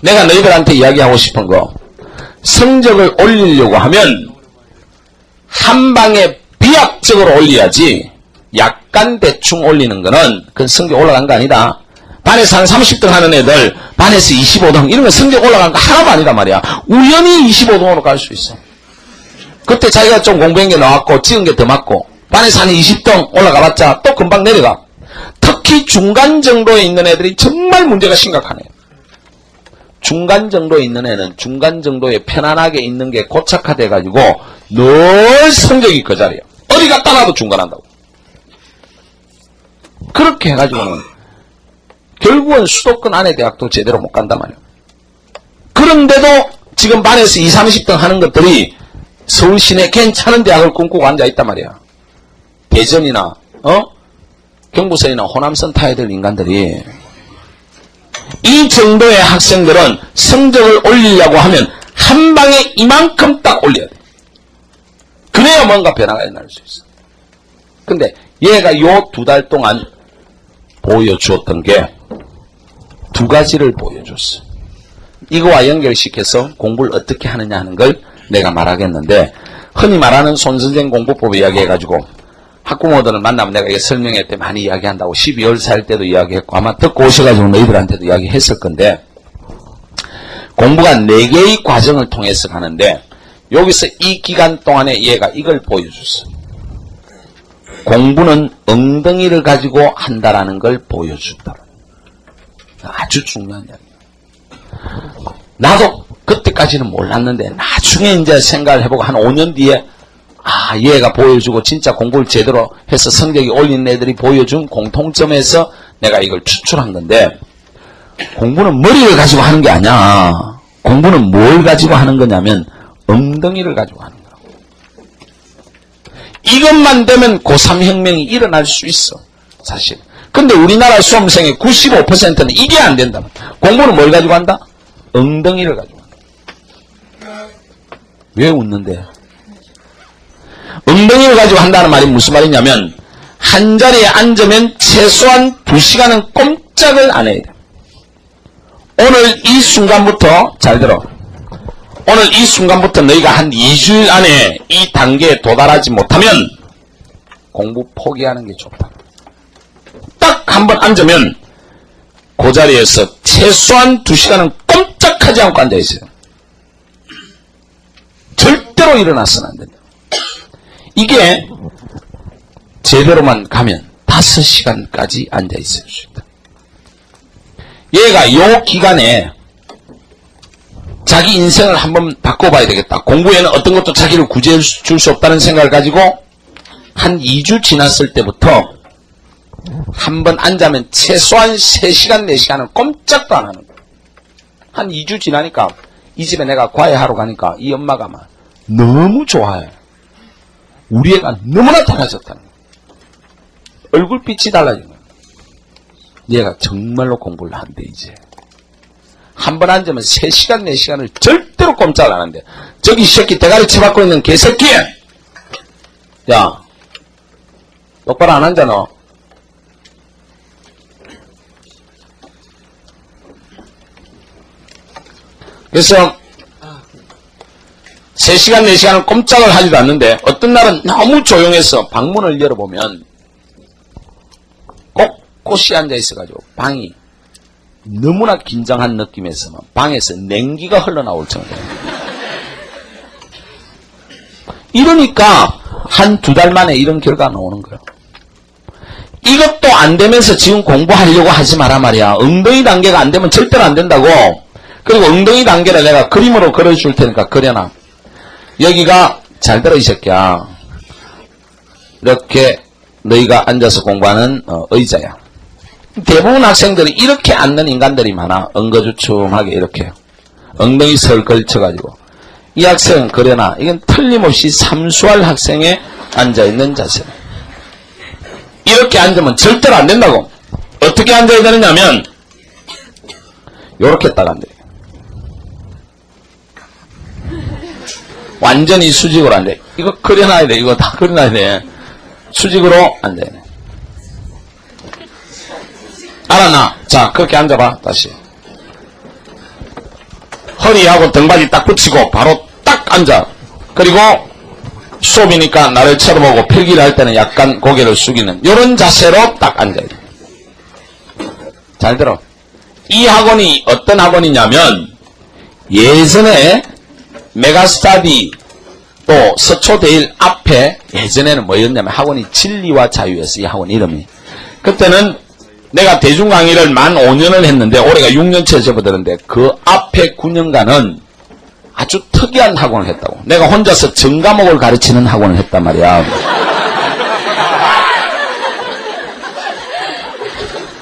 내가 너희들한테 이야기하고 싶은 거 성적을 올리려고 하면 한 방에 비약적으로 올려야지 약간 대충 올리는 거는 그건 성적 올라간 거 아니다. 반에서 한 30등 하는 애들 반에서 25등 이런 거 성적 올라간 거 하나도 아니다 말이야. 우연히 25등으로 갈 수 있어. 그때 자기가 좀 공부한 게 나왔고 찍은 게 더 맞고 반에서 한 20등 올라가봤자 또 금방 내려가. 특히 중간 정도에 있는 애들이 정말 문제가 심각하네. 중간 정도에 있는 애는 중간 정도에 편안하게 있는 게 고착화돼 가지고 늘 성적이 그 자리야. 어디 갔다 놔도 중간한다고. 그렇게 해가지고는 결국은 수도권 안에 대학도 제대로 못 간단 말이야. 그런데도 지금 반에서 20, 30등 하는 것들이 서울 시내 괜찮은 대학을 꿈꾸고 앉아있단 말이야. 대전이나 경부선이나 호남선 타야 될 인간들이 이 정도의 학생들은 성적을 올리려고 하면 한 방에 이만큼 딱 올려야 돼. 그래야 뭔가 변화가 일어날 수 있어. 근데 얘가 요 2달 동안 보여주었던 게 2가지를 보여줬어. 이거와 연결시켜서 공부를 어떻게 하느냐 하는 걸 내가 말하겠는데 흔히 말하는 손선생 공부법 이야기해가지고 학부모들을 만나면 내가 이게 설명회 때 많이 이야기한다고 12월 4일 때도 이야기했고 아마 듣고 오셔가지고 너희들한테도 이야기했을 건데 공부가 4개의 과정을 통해서 가는데 여기서 이 기간 동안에 얘가 이걸 보여줬어. 공부는 엉덩이를 가지고 한다라는 걸 보여준다. 아주 중요한 이야기야. 나도 그때까지는 몰랐는데 나중에 이제 생각을 해보고 한 5년 뒤에 얘가 보여주고 진짜 공부를 제대로 해서 성적이 올린 애들이 보여준 공통점에서 내가 이걸 추출한 건데 공부는 머리를 가지고 하는 게 아니야. 공부는 뭘 가지고 하는 거냐면 엉덩이를 가지고 하는 거라고. 이것만 되면 고3 혁명이 일어날 수 있어. 사실. 근데 우리나라 수험생의 95%는 이게 안 된다. 공부는 뭘 가지고 한다? 엉덩이를 가지고 한다. 왜 웃는데? 엉덩이를 가지고 한다는 말이 무슨 말이냐면 한 자리에 앉으면 최소한 2시간은 꼼짝을 안 해야 돼. 오늘 이 순간부터 잘 들어. 오늘 이 순간부터 너희가 한 2주일 안에 이 단계에 도달하지 못하면 공부 포기하는 게 좋다. 딱 한 번 앉으면 그 자리에서 최소한 2시간은 꼼짝하지 않고 앉아있어요. 절대로 일어나서는 안 된다. 이게 제대로만 가면 5시간까지 앉아있을 수 있다. 얘가 요 기간에 자기 인생을 한번 바꿔봐야 되겠다. 공부에는 어떤 것도 자기를 구제해 줄 수 없다는 생각을 가지고 한 2주 지났을 때부터 한번 앉으면 최소한 3시간, 4시간은 꼼짝도 안 하는 거예요. 한 2주 지나니까 이 집에 내가 과외하러 가니까 이 엄마가 막 너무 좋아해. 우리 애가 너무나 달라졌다는 거예요. 얼굴빛이 달라진 거예요. 얘가 정말로 공부를 한대 이제. 한번 앉으면 3시간, 4시간을 절대로 꼼짝 안 하는데 저기 이 새끼 대가리 쳐박고 있는 개새끼! 야, 똑바로 안 앉아 너. 그래서 3시간, 4시간은 꼼짝을 하지도 않는데 어떤 날은 너무 조용해서 방문을 열어보면 꼿꼿이 앉아있어가지고 방이 너무나 긴장한 느낌에서 방에서 냉기가 흘러나올 정도예요. 이러니까 한 2달 만에 이런 결과가 나오는 거예요. 이것도 안 되면서 지금 공부하려고 하지 마라 말이야. 엉덩이 단계가 안 되면 절대로 안 된다고. 그리고 엉덩이 단계를 내가 그림으로 그려줄 테니까 그려놔. 여기가 잘 들어 이 새끼야. 이렇게 너희가 앉아서 공부하는 의자야. 대부분 학생들이 이렇게 앉는 인간들이 많아. 엉거주춤하게 이렇게 엉덩이 설 걸쳐가지고. 이 학생은 그려놔. 이건 틀림없이 삼수할 학생에 앉아있는 자세다. 이렇게 앉으면 절대로 안 된다고. 어떻게 앉아야 되느냐면 요렇게 딱 앉아요. 완전히 수직으로 앉아. 이거 그려놔야 돼. 이거 다 그려놔야 돼. 수직으로 앉아야 돼. 알았나? 자, 그렇게 앉아봐. 다시. 허리하고 등받이 딱 붙이고 바로 딱 앉아. 그리고 수업이니까 나를 쳐다보고 필기를 할 때는 약간 고개를 숙이는 이런 자세로 딱 앉아야 돼. 잘 들어. 이 학원이 어떤 학원이냐면 예전에 메가스터디 또 서초대일 앞에 예전에는 뭐였냐면 학원이 진리와 자유였어. 이 학원 이름이. 그때는 내가 대중 강의를 만 5년을 했는데 올해가 6년째 접어드는데 그 앞에 9년간은 아주 특이한 학원을 했다고. 내가 혼자서 전과목을 가르치는 학원을 했단 말이야.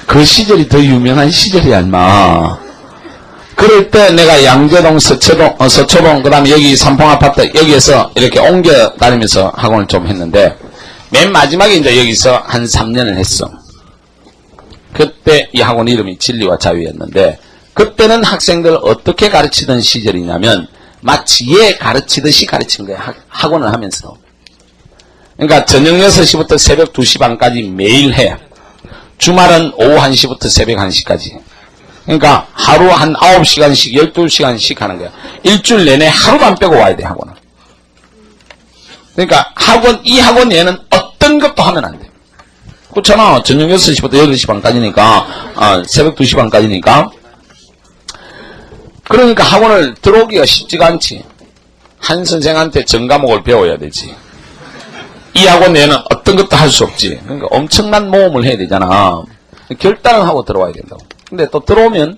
그 시절이 더 유명한 시절이야 인마. 그럴 때 내가 양재동, 서초동, 그 다음에 여기 삼풍아파트 여기에서 이렇게 옮겨 다니면서 학원을 좀 했는데 맨 마지막에 이제 여기서 한 3년을 했어. 그때 이 학원 이름이 진리와 자유였는데 그때는 학생들을 어떻게 가르치던 시절이냐면 마치 얘 가르치듯이 가르치는 거야. 학원을 하면서. 그러니까 저녁 6시부터 새벽 2시 반까지 매일 해. 주말은 오후 1시부터 새벽 1시까지. 그러니까 하루 한 9시간씩 12시간씩 하는 거야. 일주일 내내 하루만 빼고 와야 돼 학원을. 그러니까 이 학원 얘는 어떤 것도 하면 안 돼. 그렇잖아. 저녁 6시부터 8시 반까지니까 새벽 2시 반까지니까. 그러니까 학원을 들어오기가 쉽지가 않지. 한 선생한테 전 과목을 배워야 되지. 이 학원 내에는 어떤 것도 할 수 없지. 그러니까 엄청난 모험을 해야 되잖아. 결단을 하고 들어와야 된다고. 근데 또 들어오면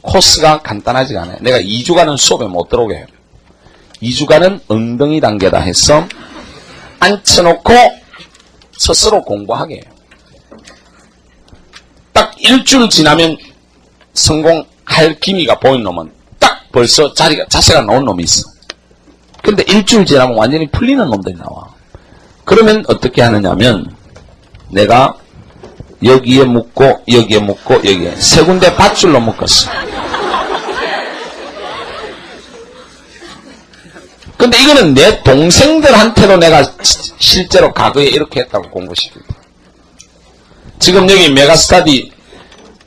코스가 간단하지가 않아요. 내가 2주간은 수업에 못 들어오게 해요. 2주간은 엉덩이 단계다 해서 앉혀놓고 스스로 공부하게 해요. 딱 일주일 지나면 성공할 기미가 보이는 놈은 딱 벌써 자세가 나온 놈이 있어. 근데 일주일 지나면 완전히 풀리는 놈들이 나와. 그러면 어떻게 하느냐면 내가 여기에 묶고 여기에 묶고 여기에 세 군데 밧줄로 묶었어. 근데 이거는 내 동생들한테도 내가 실제로 과거에 이렇게 했다고 공부시킬 때. 지금 여기 메가스터디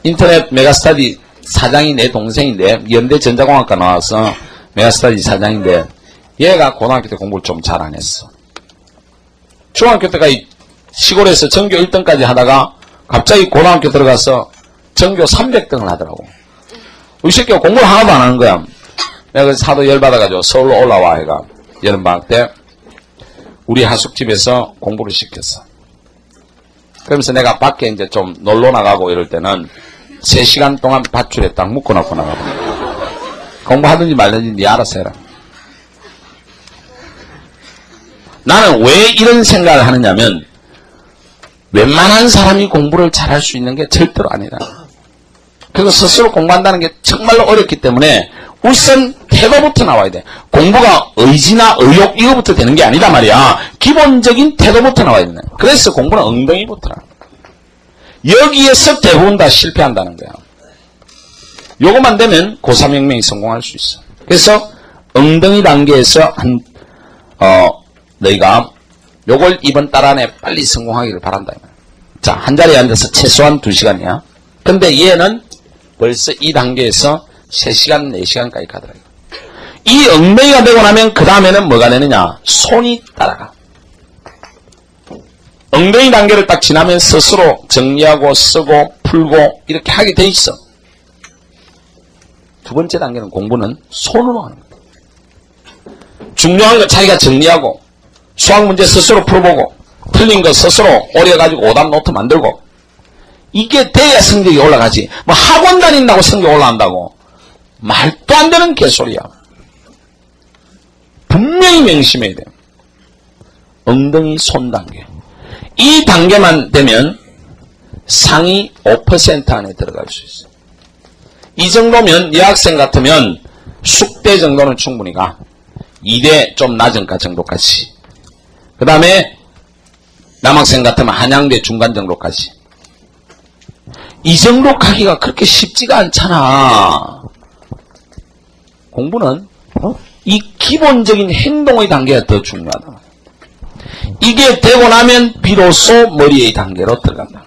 인터넷 메가스터디 사장이 내 동생인데 연대 전자공학과 나와서 메가스터디 사장인데 얘가 고등학교 때 공부를 좀 잘 안 했어. 중학교 때까지 시골에서 전교 1등까지 하다가 갑자기 고등학교 들어가서 전교 300등을 하더라고. 이 새끼가 공부를 하나도 안 하는 거야. 내가 그래서 하도 열받아가지고 서울로 올라와, 해가. 여름방학 때 우리 하숙집에서 공부를 시켰어. 그러면서 내가 밖에 이제 좀 놀러 나가고 이럴 때는 3시간 동안 밧줄에 딱 묶어놓고 나가고. 공부하든지 말든지 네 알아서 해라. 나는 왜 이런 생각을 하느냐면 웬만한 사람이 공부를 잘할 수 있는 게 절대로 아니다. 그리고 스스로 공부한다는 게 정말로 어렵기 때문에 우선 태도부터 나와야 돼. 공부가 의지나 의욕 이거부터 되는 게 아니다 말이야. 기본적인 태도부터 나와야 된다. 그래서 공부는 엉덩이부터라. 여기에서 대부분 다 실패한다는 거야. 요것만 되면 고3혁명이 성공할 수 있어. 그래서 엉덩이 단계에서 너희가 요걸 이번 달 안에 빨리 성공하기를 바란다. 자, 한 자리에 앉아서 최소한 2시간이야. 근데 얘는 벌써 이 단계에서 3시간, 4시간까지 가더라고요. 이 엉덩이가 되고 나면 그 다음에는 뭐가 되느냐? 손이 따라가. 엉덩이 단계를 딱 지나면 스스로 정리하고 쓰고 풀고 이렇게 하게 돼 있어. 두 번째 단계는 공부는 손으로 하는 거야. 중요한 거 자기가 정리하고 수학 문제 스스로 풀어보고 틀린 거 스스로 오려가지고 오답 노트 만들고 이게 돼야 성적이 올라가지. 뭐 학원 다닌다고 성적 올라간다고 말도 안 되는 개소리야. 분명히 명심해야 돼. 엉덩이 손 단계. 이 단계만 되면 상위 5% 안에 들어갈 수 있어. 이 정도면 여학생 같으면 숙대 정도는 충분히 가. 2대 좀 낮은 과 정도까지. 그 다음에 남학생 같으면 한양대 중간 정도까지. 이 정도 가기가 그렇게 쉽지가 않잖아. 공부는 이 기본적인 행동의 단계가 더 중요하다. 이게 되고 나면 비로소 머리의 단계로 들어간다.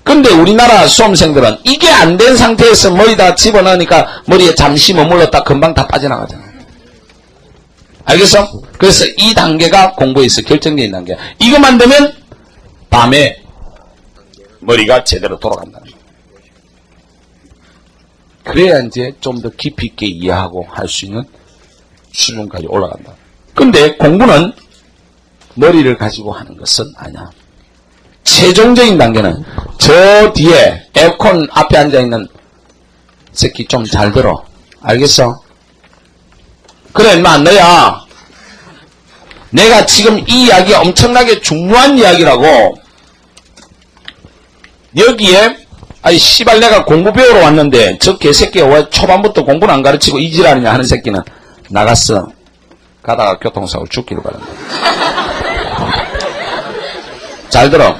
근데 우리나라 수험생들은 이게 안 된 상태에서 머리다 집어넣으니까 머리에 잠시 머물렀다 금방 다 빠져나가잖아. 알겠어? 그래서 이 단계가 공부에서 결정적인 단계야. 이것만 되면 밤에 머리가 제대로 돌아간다. 그래야 이제 좀 더 깊이 있게 이해하고 할 수 있는 수준까지 올라간다. 근데 공부는 머리를 가지고 하는 것은 아니야. 최종적인 단계는 저 뒤에 에어컨 앞에 앉아있는 새끼 좀 잘 들어. 알겠어? 그래 인마 너야. 내가 지금 이 이야기가 엄청나게 중요한 이야기라고. 여기에 아이 씨발 내가 공부 배우러 왔는데 저 개새끼가 왜 초반부터 공부는 안 가르치고 이지랄이냐 하는 새끼는 나갔어. 가다가 교통사고 죽기를 바란다. 잘 들어.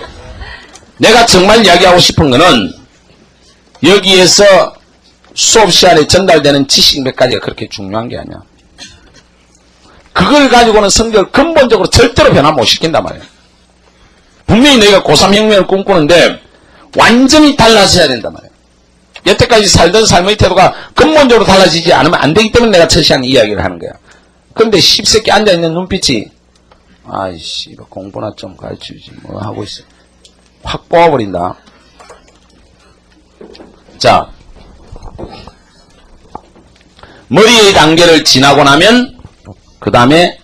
내가 정말 이야기하고 싶은 거는 여기에서 수업 시간에 전달되는 지식 몇 가지가 그렇게 중요한 게 아니야. 그걸 가지고는 성적을 근본적으로 절대로 변화 못 시킨단 말이야. 분명히 너희가 고3 혁명을 꿈꾸는데 완전히 달라져야 된단 말이야. 여태까지 살던 삶의 태도가 근본적으로 달라지지 않으면 안 되기 때문에 내가 첫 시간 이야기를 하는 거야. 그런데 씹새끼 앉아있는 눈빛이 아이씨 공부나 좀 가르쳐주지 뭐 하고 있어. 확 뽑아버린다. 자, 머리의 단계를 지나고 나면 그 다음에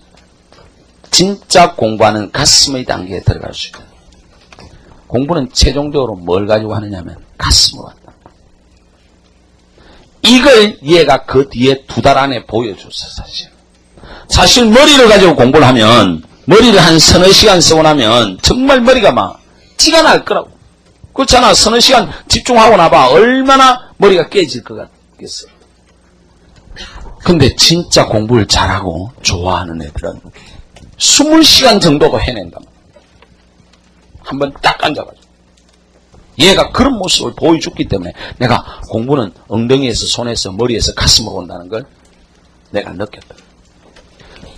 진짜 공부하는 가슴의 단계에 들어갈 수 있다. 공부는 최종적으로 뭘 가지고 하느냐면 가슴으로 한다. 이걸 얘가 그 뒤에 2달 안에 보여줬어. 사실 머리를 가지고 공부를 하면 머리를 한 서너 시간 쓰고 나면 정말 머리가 막 티가 날 거라고. 그렇잖아. 서너 시간 집중하고 나봐. 얼마나 머리가 깨질 것 같겠어. 근데 진짜 공부를 잘하고 좋아하는 애들은 20시간 정도도 해낸다. 한번 딱 앉아가지고. 얘가 그런 모습을 보여줬기 때문에 내가 공부는 엉덩이에서 손에서 머리에서 가슴으로 온다는 걸 내가 느꼈다.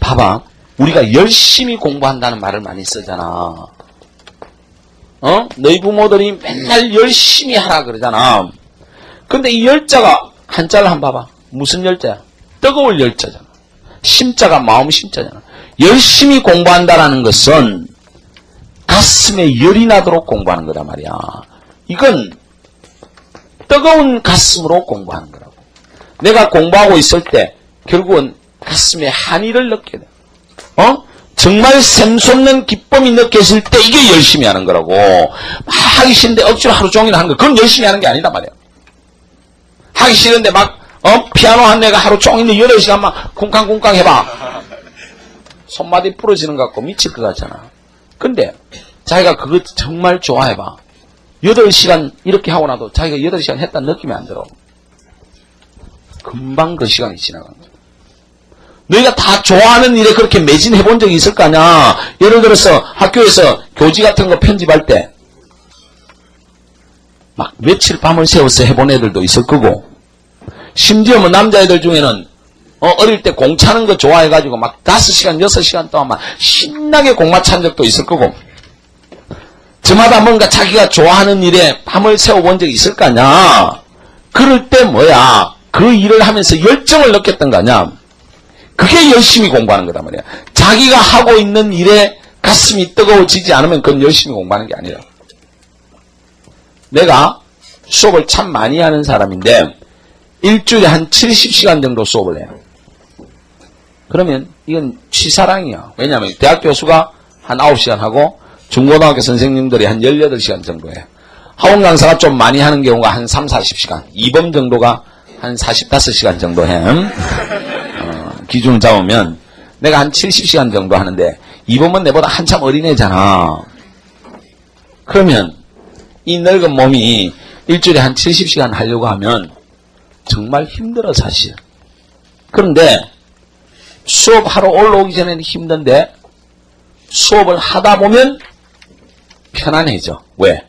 봐봐. 우리가 열심히 공부한다는 말을 많이 쓰잖아. 너희 부모들이 맨날 열심히 하라 그러잖아. 근데 이 열자가 한자를 한번 봐봐. 무슨 열자야? 뜨거울 열자잖아. 심자가 마음 심자잖아. 열심히 공부한다라는 것은 가슴에 열이 나도록 공부하는 거란 말이야. 이건 뜨거운 가슴으로 공부하는 거라고. 내가 공부하고 있을 때 결국은 가슴에 한이를 느껴야 돼. 정말 샘솟는 기쁨이 느껴질 때 이게 열심히 하는 거라고. 하기 싫은데 억지로 하루 종일 하는 거, 그건 열심히 하는 게 아니다 말이야. 하기 싫은데 막 피아노 한 애가 하루 종일 8시간 막 쿵쾅쿵쾅 해봐. 손마디 부러지는 것 같고 미칠 것 같잖아. 근데 자기가 그거 정말 좋아해봐. 8시간 이렇게 하고 나도 자기가 8시간 했다는 느낌이 안 들어. 금방 그 시간이 지나간 거야. 너희가 다 좋아하는 일에 그렇게 매진해 본 적이 있을 거 아니야. 예를 들어서 학교에서 교지 같은 거 편집할 때 막 며칠 밤을 새워서 해본 애들도 있을 거고, 심지어 뭐 남자애들 중에는 어릴 때 공 차는 거 좋아해가지고 막 5시간, 6시간 동안 막 신나게 공마 찬 적도 있을 거고, 저마다 뭔가 자기가 좋아하는 일에 밤을 새워본 적이 있을 거 아니야. 그럴 때 뭐야, 그 일을 하면서 열정을 느꼈던 거 아니야. 그게 열심히 공부하는 거단 말이야. 자기가 하고 있는 일에 가슴이 뜨거워지지 않으면 그건 열심히 공부하는 게 아니라. 내가 수업을 참 많이 하는 사람인데 일주일에 한 70시간 정도 수업을 해요. 그러면 이건 취사랑이야. 왜냐하면 대학 교수가 한 9시간 하고 중고등학교 선생님들이 한 18시간 정도 해요. 학원 강사가 좀 많이 하는 경우가 한 3, 40시간. 이범 정도가 한 45시간 정도 해. 기준을 잡으면 내가 한 70시간 정도 하는데 이범은 내보다 한참 어린애잖아. 그러면 이 늙은 몸이 일주일에 한 70시간 하려고 하면 정말 힘들어 사실. 그런데 수업하러 올라오기 전에는 힘든데 수업을 하다 보면 편안해져. 왜?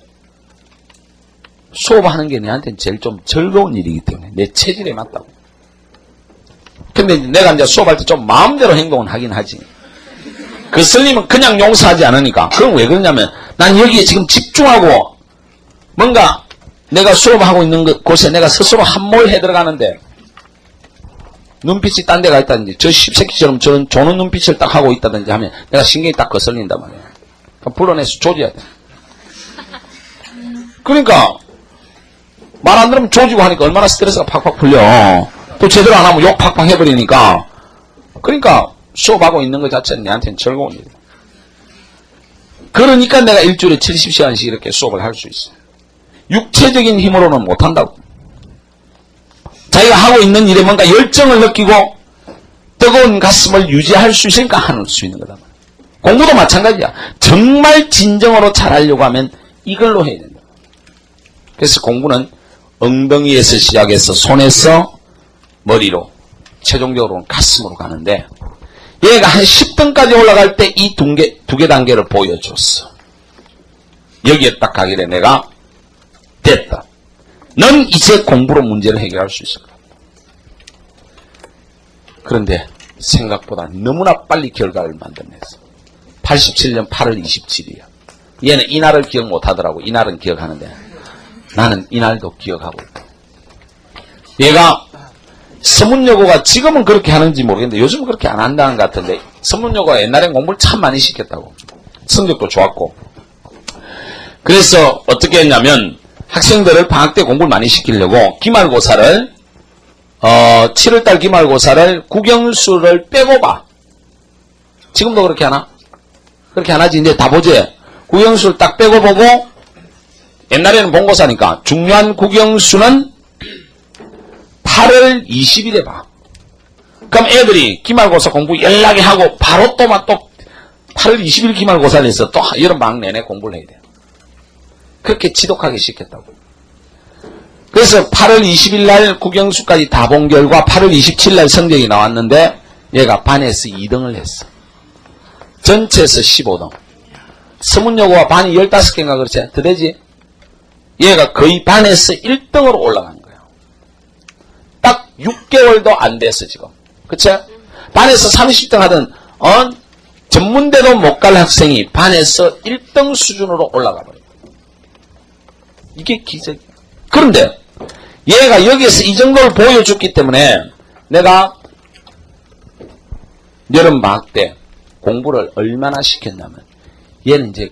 수업하는 게 내한테는 제일 좀 즐거운 일이기 때문에 내 체질에 맞다고. 근데 내가 이제 수업할 때 좀 마음대로 행동은 하긴 하지. 그 스님은 그냥 용서하지 않으니까. 그건 왜 그러냐면 난 여기에 지금 집중하고 뭔가 내가 수업하고 있는 곳에 내가 스스로 함몰해 들어가는데 눈빛이 딴 데가 있다든지 저 십새끼처럼 저는 조는 눈빛을 딱 하고 있다든지 하면 내가 신경이 딱 거슬린단 말이야. 그러니까 불러내서 조져야 돼. 그러니까 말 안 들으면 조지고 하니까 얼마나 스트레스가 팍팍 풀려. 또 제대로 안 하면 욕 팍팍 해버리니까. 그러니까 수업하고 있는 것 자체는 내한테는 즐거운 일이야. 그러니까 내가 일주일에 70시간씩 이렇게 수업을 할 수 있어. 육체적인 힘으로는 못한다고. 자기가 하고 있는 일에 뭔가 열정을 느끼고 뜨거운 가슴을 유지할 수 있으니까 할 수 있는 거다. 공부도 마찬가지야. 정말 진정으로 잘하려고 하면 이걸로 해야 된다. 그래서 공부는 엉덩이에서 시작해서 손에서 머리로 최종적으로는 가슴으로 가는데 얘가 한 10등까지 올라갈 때 이 두 개 단계를 보여줬어. 여기에 딱 가길래 내가 됐다. 넌 이제 공부로 문제를 해결할 수 있을 거야. 그런데 생각보다 너무나 빨리 결과를 만들어냈어. 87년 8월 27일이야. 얘는 이날을 기억 못하더라고. 이날은 기억하는데 나는 이날도 기억하고 있다. 얘가 서문여고가 지금은 그렇게 하는지 모르겠는데 요즘은 그렇게 안 한다는 것 같은데 서문여고가 옛날엔 공부를 참 많이 시켰다고. 성적도 좋았고. 그래서 어떻게 했냐면 학생들을 방학 때 공부를 많이 시키려고 기말고사를 7월달 기말고사를 국영수를 빼고 봐. 지금도 그렇게 하나? 그렇게 안 하지. 이제 다 보지. 국영수를 딱 빼고 보고 옛날에는 본고사니까 중요한 국영수는 8월 20일에 봐. 그럼 애들이 기말고사 공부 연락이 하고 바로 또 8월 20일 기말고사를 해서 또 여름방학 내내 공부를 해야 돼요. 그렇게 지독하게 시켰다고. 그래서 8월 20일 날 국영수까지 다 본 결과 8월 27일 날 성적이 나왔는데 얘가 반에서 2등을 했어. 전체에서 15등. 서문여고가 반이 15개인가 그렇지? 더 되지? 얘가 거의 반에서 1등으로 올라간 거야. 딱 6개월도 안 됐어 지금. 그치? 반에서 30등 하던 전문대도 못 갈 학생이 반에서 1등 수준으로 올라가 버려. 이게 기적이야. 그런데 얘가 여기에서 이 정도를 보여줬기 때문에 내가 여름방학 때 공부를 얼마나 시켰냐면 얘는 이제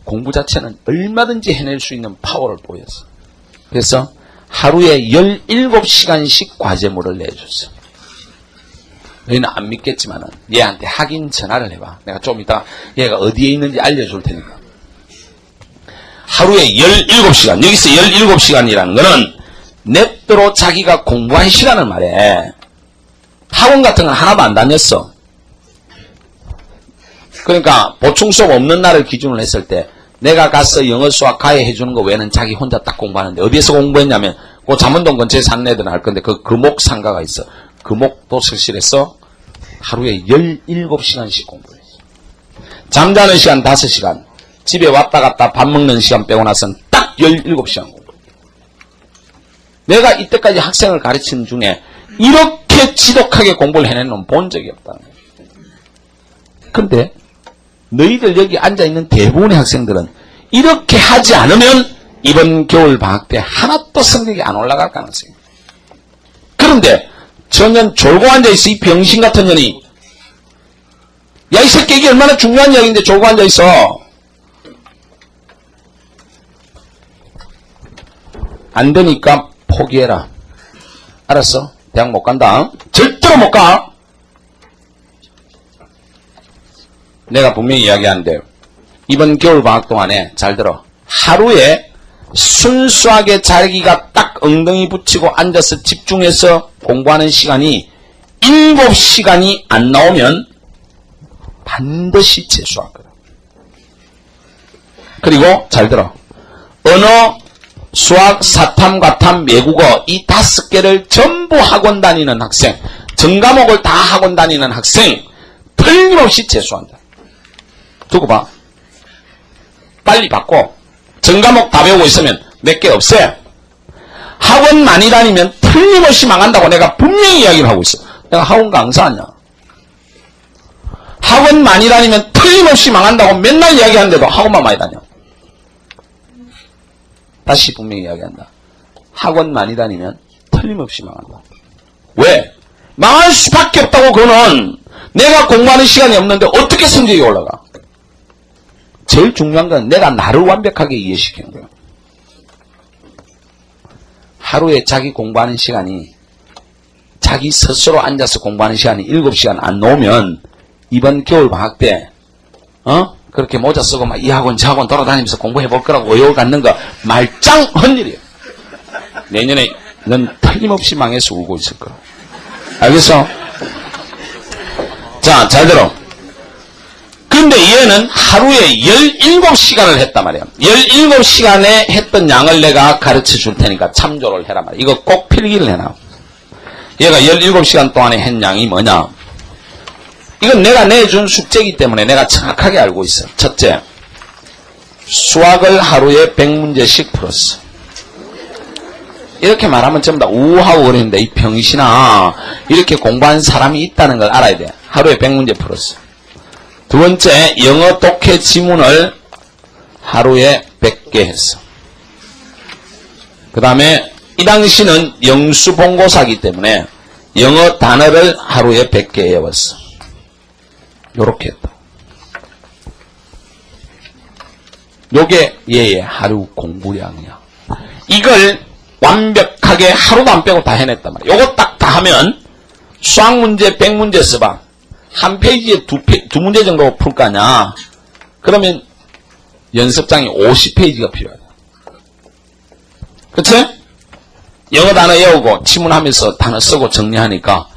공부 자체는 얼마든지 해낼 수 있는 파워를 보였어. 그래서 하루에 17시간씩 과제물을 내줬어. 너희는 안 믿겠지만은 얘한테 확인 전화를 해봐. 내가 좀 이따 얘가 어디에 있는지 알려줄 테니까. 하루에 17시간, 여기서 17시간이라는 거는 냅도로 자기가 공부한 시간을 말해. 학원 같은 건 하나도 안 다녔어. 그러니까 보충 수업 없는 날을 기준으로 했을 때 내가 가서 영어 수학 가해 해주는 거 외에는 자기 혼자 딱 공부하는데 어디에서 공부했냐면 그 잠원동 근처에 사는 애들은 알 건데 그 금옥 상가가 있어. 금옥 도서실에서 하루에 17시간씩 공부를 했어. 잠자는 시간 5시간, 집에 왔다 갔다 밥 먹는 시간 빼고 나서는 딱 17시간 공부. 내가 이때까지 학생을 가르치는 중에 이렇게 지독하게 공부를 해내는 놈 본 적이 없다는 거야. 근데 너희들 여기 앉아있는 대부분의 학생들은 이렇게 하지 않으면 이번 겨울 방학 때 하나도 성적이 안 올라갈 가능성이 있다. 그런데 전년 졸고 앉아있어. 이 병신 같은 년이. 야, 이 새끼 이게 얼마나 중요한 이야기인데 졸고 앉아있어. 안 되니까 포기해라. 알았어? 대학 못 간다. 절대로 못 가. 내가 분명히 이야기하는데 이번 겨울 방학 동안에 잘 들어. 하루에 순수하게 자기가 딱 엉덩이 붙이고 앉아서 집중해서 공부하는 시간이 7시간이 안 나오면 반드시 재수할 거다. 그리고 잘 들어. 언어, 수학, 사탐, 과탐, 외국어 이 5개를 전부 학원 다니는 학생, 전과목을 다 학원 다니는 학생 틀림없이 재수한다. 두고 봐. 빨리 바꿔. 전과목 다 배우고 있으면 몇 개 없애. 학원 많이 다니면 틀림없이 망한다고 내가 분명히 이야기를 하고 있어. 내가 학원 강사하냐. 학원 많이 다니면 틀림없이 망한다고 맨날 이야기하는데도 학원만 많이 다녀. 다시 분명히 이야기한다. 학원 많이 다니면 틀림없이 망한다. 왜? 망할 수밖에 없다고. 그거는 내가 공부하는 시간이 없는데 어떻게 성적이 올라가? 제일 중요한 건 내가 나를 완벽하게 이해시키는 거예요. 하루에 자기 공부하는 시간이 자기 스스로 앉아서 공부하는 시간이 7시간 안 나오면 이번 겨울 방학 때 그렇게 모자 쓰고 막 이 학원 저 학원 돌아다니면서 공부해 볼 거라고 의욕을 갖는 거 말짱 헛일이에요. 내년에 넌 틀림없이 망해서 울고 있을 거야. 알겠어? 자, 잘 들어. 근데 얘는 하루에 17시간을 했단 말이야. 17시간에 했던 양을 내가 가르쳐 줄 테니까 참조를 해라 말이야. 이거 꼭 필기를 해놔. 얘가 17시간 동안에 한 양이 뭐냐? 이건 내가 내준 숙제이기 때문에 내가 정확하게 알고 있어. 첫째, 수학을 하루에 100문제씩 풀었어. 이렇게 말하면 전부 다 우하고 그러는데 이 병신아, 이렇게 공부한 사람이 있다는 걸 알아야 돼. 하루에 100문제 풀었어. 두 번째, 영어 독해 지문을 하루에 100개 했어. 그 다음에 이 당시는 영수본고사기 때문에 영어 단어를 하루에 100개 외웠어. 요렇게 했다. 요게 얘의 하루 공부량이야. 이걸 완벽하게 하루도 안 빼고 다 해냈단 말이야. 요거 딱 다 하면 수학 문제 100문제 써봐. 한 페이지에 두 문제 정도 풀 거 아냐. 그러면 연습장이 50페이지가 필요하다. 그치? 영어 단어 외우고 치문하면서 단어 쓰고 정리하니까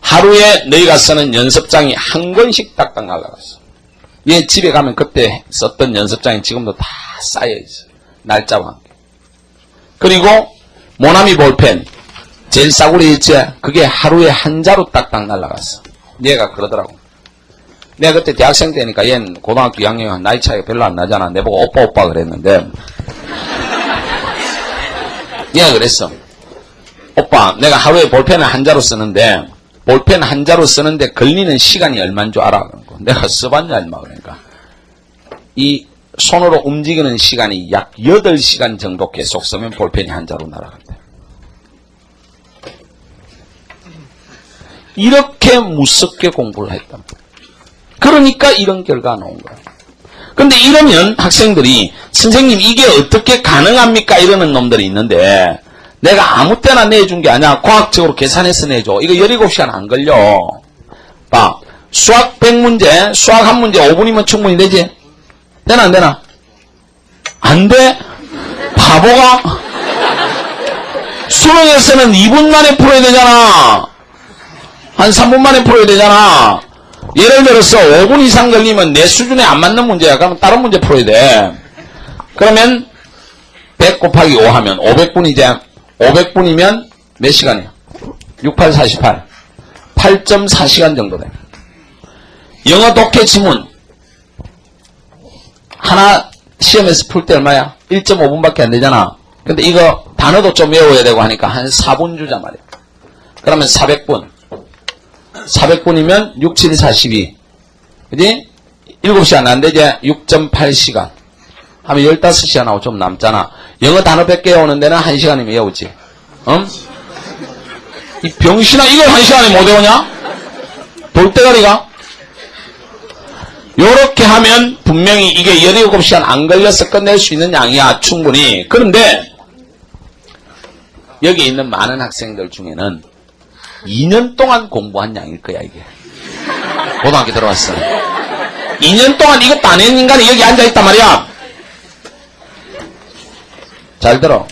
하루에 너희가 쓰는 연습장이 한 권씩 딱딱 날라갔어. 얘 집에 가면 그때 썼던 연습장이 지금도 다 쌓여있어. 날짜와 함께. 그리고 모나미 볼펜 제일 싸구려 있지? 그게 하루에 한 자루 딱딱 날라갔어. 얘가 그러더라고. 내가 그때 대학생 때니까 얘는 고등학교 2학년 나이 차이가 별로 안 나잖아. 내보고 오빠 그랬는데 얘가 그랬어. 오빠, 내가 하루에 볼펜을 한 자루 쓰는데 볼펜 한 자루 쓰는데 걸리는 시간이 얼마인 줄 알아? 내가 써봤냐 임마. 그러니까 이 손으로 움직이는 시간이 약 8시간 정도 계속 쓰면 볼펜이 한 자루 날아간대. 이렇게 무섭게 공부를 했단 말이야. 그러니까 이런 결과가 나온 거야. 근데 이러면 학생들이 선생님 이게 어떻게 가능합니까? 이러는 놈들이 있는데 내가 아무 때나 내준 게 아니야. 과학적으로 계산해서 내줘. 이거 17시간 안 걸려. 봐. 수학 100문제, 수학 한 문제 5분이면 충분히 되지? 되나 안 되나? 안 돼? 바보가? 수능에서는 2분 만에 풀어야 되잖아. 한 3분 만에 풀어야 되잖아. 예를 들어서 5분 이상 걸리면 내 수준에 안 맞는 문제야. 그러면 다른 문제 풀어야 돼. 그러면 100 곱하기 5 하면 500분이지. 500분이면 몇 시간이야? 68, 48. 8.4시간 정도 돼. 영어 독해 지문 하나 시험에서 풀 때 얼마야? 1.5분밖에 안 되잖아. 근데 이거 단어도 좀 외워야 되고 하니까 한 4분 주자 말이야. 그러면 400분. 400분이면 6, 7, 42. 그지? 7시간 안 되지? 6.8시간. 하면 15시간하고 좀 남잖아. 영어 단어 100개 외우는 데는 1시간이면 외우지. 이 병신아, 이걸 1시간에 못 외우냐? 돌대가리가? 요렇게 하면 분명히 이게 17시간 안 걸려서 끝낼 수 있는 양이야. 충분히. 그런데 여기 있는 많은 학생들 중에는 2년 동안 공부한 양일 거야, 이게. 고등학교 들어왔어. 2년 동안 이것도 안 했는 인간이 여기 앉아있단 말이야. 잘 들어.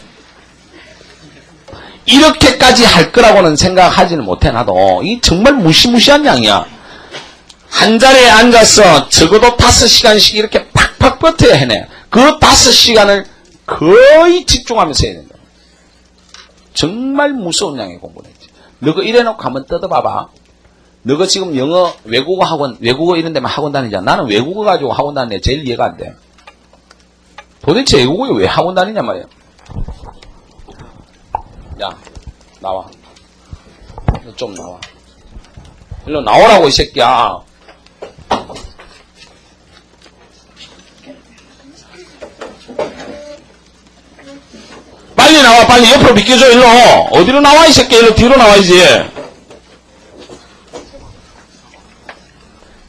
이렇게까지 할 거라고는 생각하지는 못해, 나도. 이 정말 무시무시한 양이야. 한 자리에 앉아서 적어도 5시간씩 이렇게 팍팍 버텨야 해내. 그 5시간을 거의 집중하면서 해야 된다. 정말 무서운 양의 공부를 했지. 너가 이래놓고 한번 뜯어봐봐. 너가 지금 영어, 외국어 학원, 외국어 이런 데만 학원 다니잖아. 나는 외국어 가지고 학원 다니는 게 제일 이해가 안 돼. 도대체 외국어에 왜 학원 다니냐 말이야. 야, 나와. 너 좀 나와. 일로 나오라고, 이 새끼야. 빨리 나와, 빨리 옆으로 비켜줘, 일로. 어디로 나와, 이 새끼. 일로 뒤로 나와야지.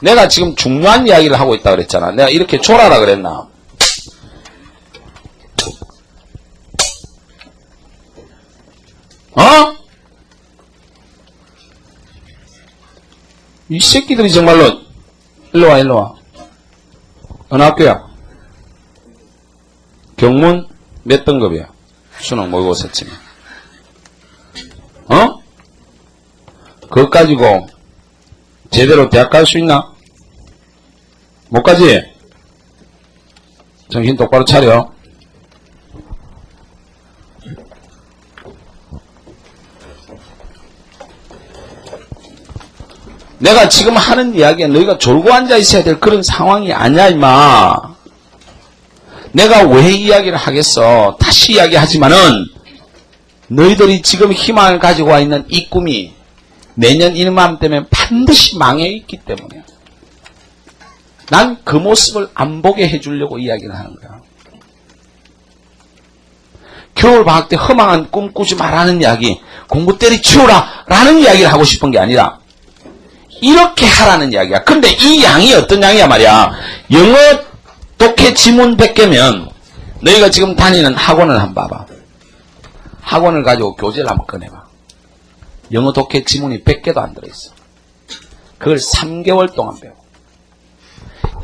내가 지금 중요한 이야기를 하고 있다 그랬잖아. 내가 이렇게 졸아라 그랬나? 어? 이 새끼들이 정말로. 일로 와, 일로 와. 어느 학교야? 경문 몇 등급이야? 수능 모의고사 치면. 어? 그것 가지고 제대로 대학 갈 수 있나? 못 가지? 정신 똑바로 차려. 내가 지금 하는 이야기가 너희가 졸고 앉아 있어야 될 그런 상황이 아니야, 임마. 내가 왜 이야기를 하겠어? 다시 이야기하지만은 너희들이 지금 희망을 가지고 와 있는 이 꿈이 내년 이맘때면 반드시 망해 있기 때문에 난 그 모습을 안 보게 해주려고 이야기를 하는 거야. 겨울방학 때 허망한 꿈 꾸지 말라는 이야기, 공부 때리치우라 라는 이야기를 하고 싶은 게 아니라 이렇게 하라는 이야기야. 근데 이 양이 어떤 양이야 말이야. 영어 독해 지문 100개면 너희가 지금 다니는 학원을 한번 봐봐. 학원을 가지고 교재를 한번 꺼내봐. 영어 독해 지문이 100개도 안 들어있어. 그걸 3개월 동안 배워.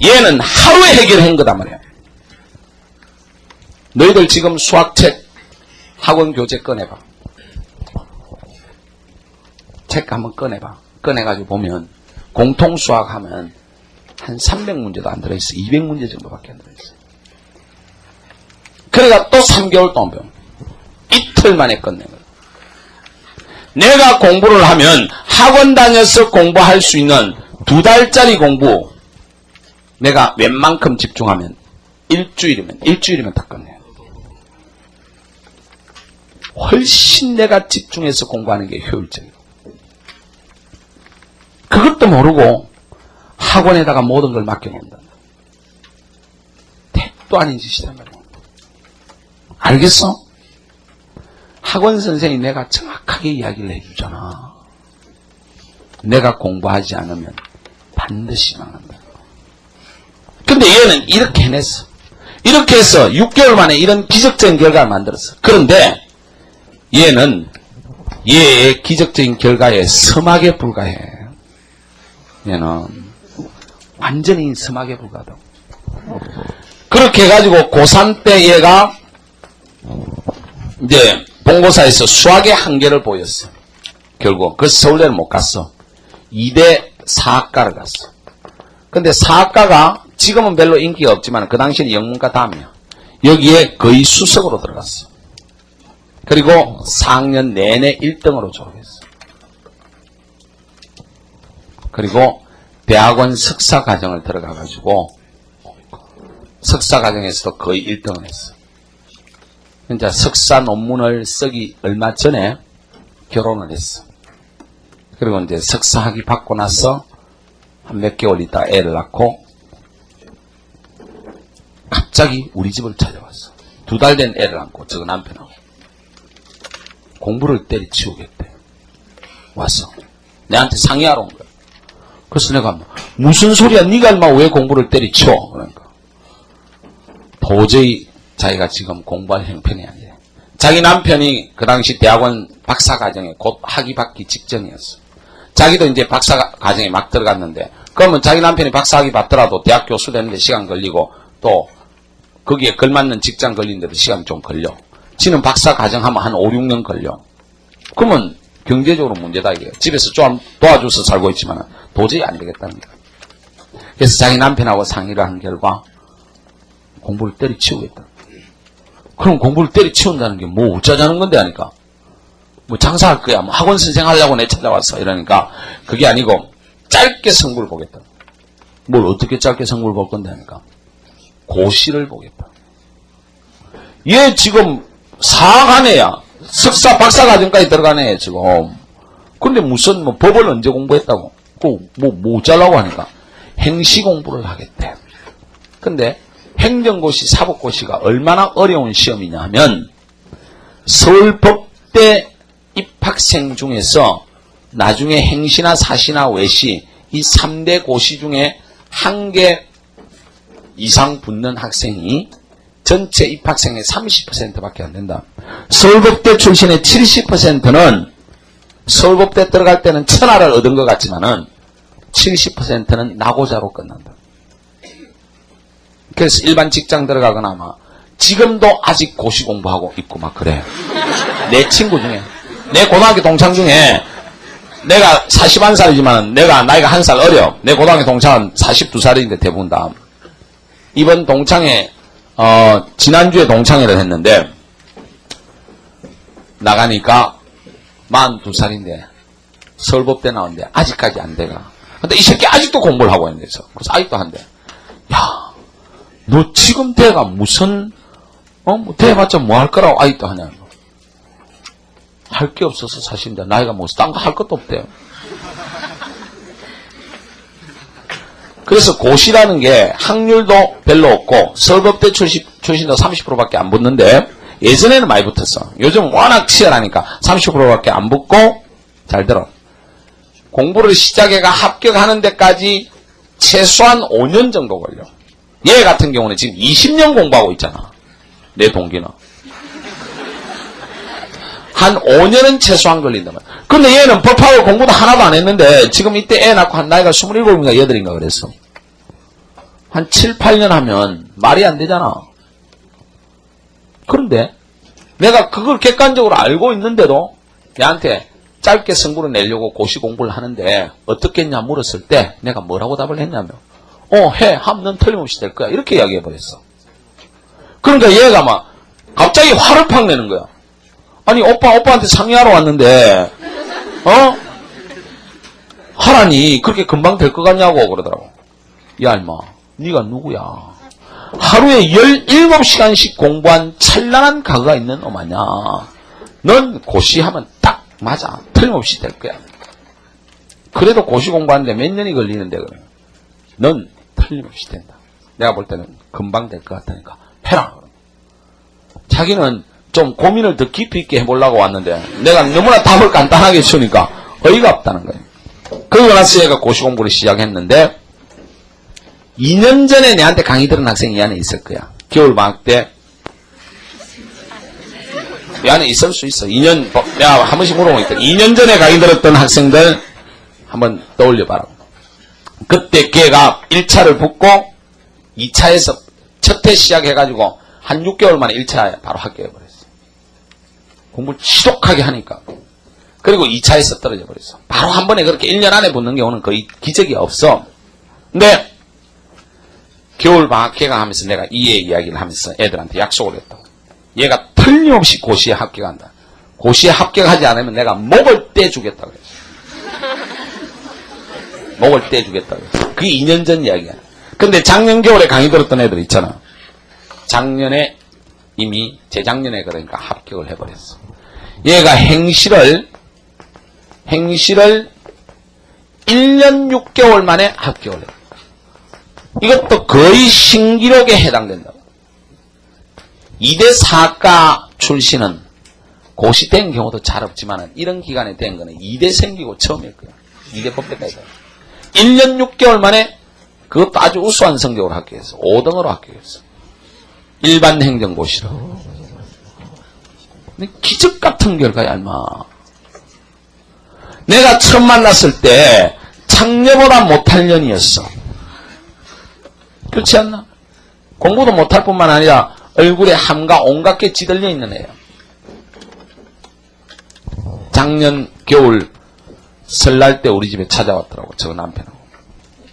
얘는 하루에 해결한 거단 말이야. 너희들 지금 수학책 학원 교재 꺼내봐. 책 한번 꺼내봐. 꺼내가지고 보면 공통 수학하면 한 300문제도 안 들어있어. 200문제 정도밖에 안 들어있어. 그러니까 또 3개월 동안 배워. 이틀 만에 끝낸 거야. 내가 공부를 하면 학원 다녀서 공부할 수 있는 2달짜리 공부 내가 웬만큼 집중하면 일주일이면 다 끝내요. 훨씬 내가 집중해서 공부하는 게 효율적이고 그것도 모르고 학원에다가 모든 걸 맡겨놓는다. 택도 아닌 짓이란 말이야. 알겠어? 학원 선생이 내가 정확하게 이야기를 해주잖아. 내가 공부하지 않으면 반드시 망한다. 근데 얘는 이렇게 해냈어. 이렇게 해서 6개월 만에 이런 기적적인 결과를 만들었어. 그런데 얘는 얘의 기적적인 결과에 서막에 불과해. 얘는 완전히 서막에 불과하다. 그렇게 해가지고 고3 때 얘가 이제 본고사에서 수학의 한계를 보였어. 결국 그 서울대를 못 갔어. 2대 사학과를 갔어. 근데 사학과가 지금은 별로 인기가 없지만 그 당시에는 영문과 다음이야. 여기에 거의 수석으로 들어갔어. 그리고 4학년 내내 1등으로 졸업했어. 그리고 대학원 석사과정을 들어가가지고 석사과정에서도 거의 1등을 했어. 이제 석사 논문을 쓰기 얼마 전에 결혼을 했어. 그리고 이제 석사학위 받고 나서 한 몇 개월 있다 애를 낳고 갑자기 우리 집을 찾아왔어. 2달 된 애를 안고 저거 남편하고 공부를 때려치우겠대. 왔어. 내한테 상의하러 온 거야. 그래서 내가 무슨 소리야 네가 얼마 왜 공부를 때려치워. 그러니까 도저히 자기가 지금 공부할 형편이 아니래. 자기 남편이 그 당시 대학원 박사과정에 곧 학위 받기 직전이었어. 자기도 이제 박사과정에 막 들어갔는데 그러면 자기 남편이 박사학위 받더라도 대학 교수 되는데 시간 걸리고 또 거기에 걸맞는 직장 걸리는데도 시간이 좀 걸려. 지는 박사과정 하면 한 5, 6년 걸려. 그러면 경제적으로 문제다 이게. 집에서 좀 도와줘서 살고 있지만 도저히 안 되겠다는 거야. 그래서 자기 남편하고 상의를 한 결과 공부를 때려치우겠다. 그럼 공부를 때려치운다는 게 뭐 어쩌자는 건데 하니까 뭐 장사할 거야. 뭐 학원 선생 하려고 내 찾아왔어. 이러니까 그게 아니고 짧게 승부를 보겠다. 뭘 어떻게 짧게 승부를 볼 건데 하니까 고시를 보겠다. 얘 지금 사학한 애야. 석사 박사과정까지 들어간 애야 지금. 근데 무슨 뭐 법을 언제 공부했다고. 뭐 어쩌려고 하니까 행시 공부를 하겠대. 근데 행정고시 사법고시가 얼마나 어려운 시험이냐 하면 서울법대 입학생 중에서 나중에 행시나 사시나 외시 이 3대 고시 중에 1개 이상 붙는 학생이 전체 입학생의 30%밖에 안 된다. 서울법대 출신의 70%는 서울법대 들어갈 때는 천하를 얻은 것 같지만은 70%는 나고자로 끝난다. 그래서 일반 직장 들어가거나 아마 지금도 아직 고시 공부하고 있고 막 그래. 내 친구 중에 내 고등학교 동창 중에 내가 41살이지만 내가 나이가 1살 어려. 내 고등학교 동창은 42살인데 대부분 다. 이번 동창회 지난주에 동창회를 했는데 나가니까 42살인데 서울법대 나왔는데 아직까지 안 돼가. 근데 이 새끼 아직도 공부를 하고 있는 데서. 그래서 아직도 한대. 야, 너 지금 대가 무슨 뭐 대봤자 뭐 할 거라고 아직도 하냐. 할 게 없어서 사실 이제 나이가 뭐 딴 거 할 것도 없대요. 그래서 고시라는 게 확률도 별로 없고 서울법대 출신도 30%밖에 안 붙는데 예전에는 많이 붙었어. 요즘 워낙 치열하니까 30%밖에 안 붙고 잘 들어. 공부를 시작해가 합격하는 데까지 최소한 5년 정도 걸려. 얘 같은 경우는 지금 20년 공부하고 있잖아. 내 동기는. 한 5년은 최소한 걸린단 말이야. 근데 얘는 법하고 공부도 하나도 안 했는데 지금 이때 애 낳고 한 나이가 27인가 8인가 그랬어. 한 7, 8년 하면 말이 안 되잖아. 그런데 내가 그걸 객관적으로 알고 있는데도 얘한테 짧게 승부를 내려고 고시 공부를 하는데 어떻게 했냐 물었을 때 내가 뭐라고 답을 했냐면 해. 하면 넌 틀림없이 될 거야. 이렇게 이야기해버렸어. 그러니까 얘가 막 갑자기 화를 팍 내는 거야. 아니 오빠한테 상의하러 왔는데 하라니 그렇게 금방 될 것 같냐고 그러더라고. 야 임마 네가 누구야. 하루에 17시간씩 공부한 찬란한 가거가 있는 놈 아냐. 넌 고시하면 딱 맞아. 틀림없이 될 거야. 그래도 고시 공부하는데 몇 년이 걸리는데 그래. 넌 틀림없이 된다. 내가 볼 때는 금방 될 것 같다니까 해라. 자기는 좀 고민을 더 깊이 있게 해보려고 왔는데 내가 너무나 답을 간단하게 주니까 어이가 없다는 거예요. 그러고 나서 얘가 고시 공부를 시작했는데 2년 전에 내한테 강의 들은 학생이 이 안에 있을 거야. 겨울방학 때 이 안에 있을 수 있어. 2년, 내가 한 번씩 물어보고 있다. 2년 전에 강의 들었던 학생들 한번 떠올려봐라. 그때 걔가 1차를 붙고 2차에서 첫 해 시작해가지고 한 6개월 만에 1차에 바로 합격해버렸어. 공부를 지독하게 하니까. 그리고 2차에서 떨어져 버렸어. 바로 한 번에 그렇게 1년 안에 붙는 경우는 거의 기적이 없어. 근데 겨울방학 개강하면서 내가 이해 이야기를 하면서 애들한테 약속을 했다고. 얘가 틀림없이 고시에 합격한다. 고시에 합격하지 않으면 내가 목을 떼주겠다고 했어. 목을 떼주겠다고 했어. 그게 2년 전 이야기야. 근데 작년 겨울에 강의 들었던 애들 있잖아. 작년에 이미 재작년에 그러니까 합격을 해버렸어. 얘가 행시를 1년 6개월 만에 합격을 해. 이것도 거의 신기록에 해당된다고. 2대 4과 출신은 고시 된 경우도 잘 없지만 이런 기간에 된 거는 2대 생기고 처음일 거야. 2대 법대까지. 1년 6개월 만에 그것도 아주 우수한 성적으로 합격했어. 5등으로 합격했어. 일반 행정고시로. 기적 같은 결과야, 인마. 내가 처음 만났을 때 창녀보다 못할 년이었어. 그렇지 않나? 공부도 못할 뿐만 아니라 얼굴에 함과 온갖 게 찌들려 있는 애야. 작년 겨울 설날 때 우리 집에 찾아왔더라고, 저 남편하고.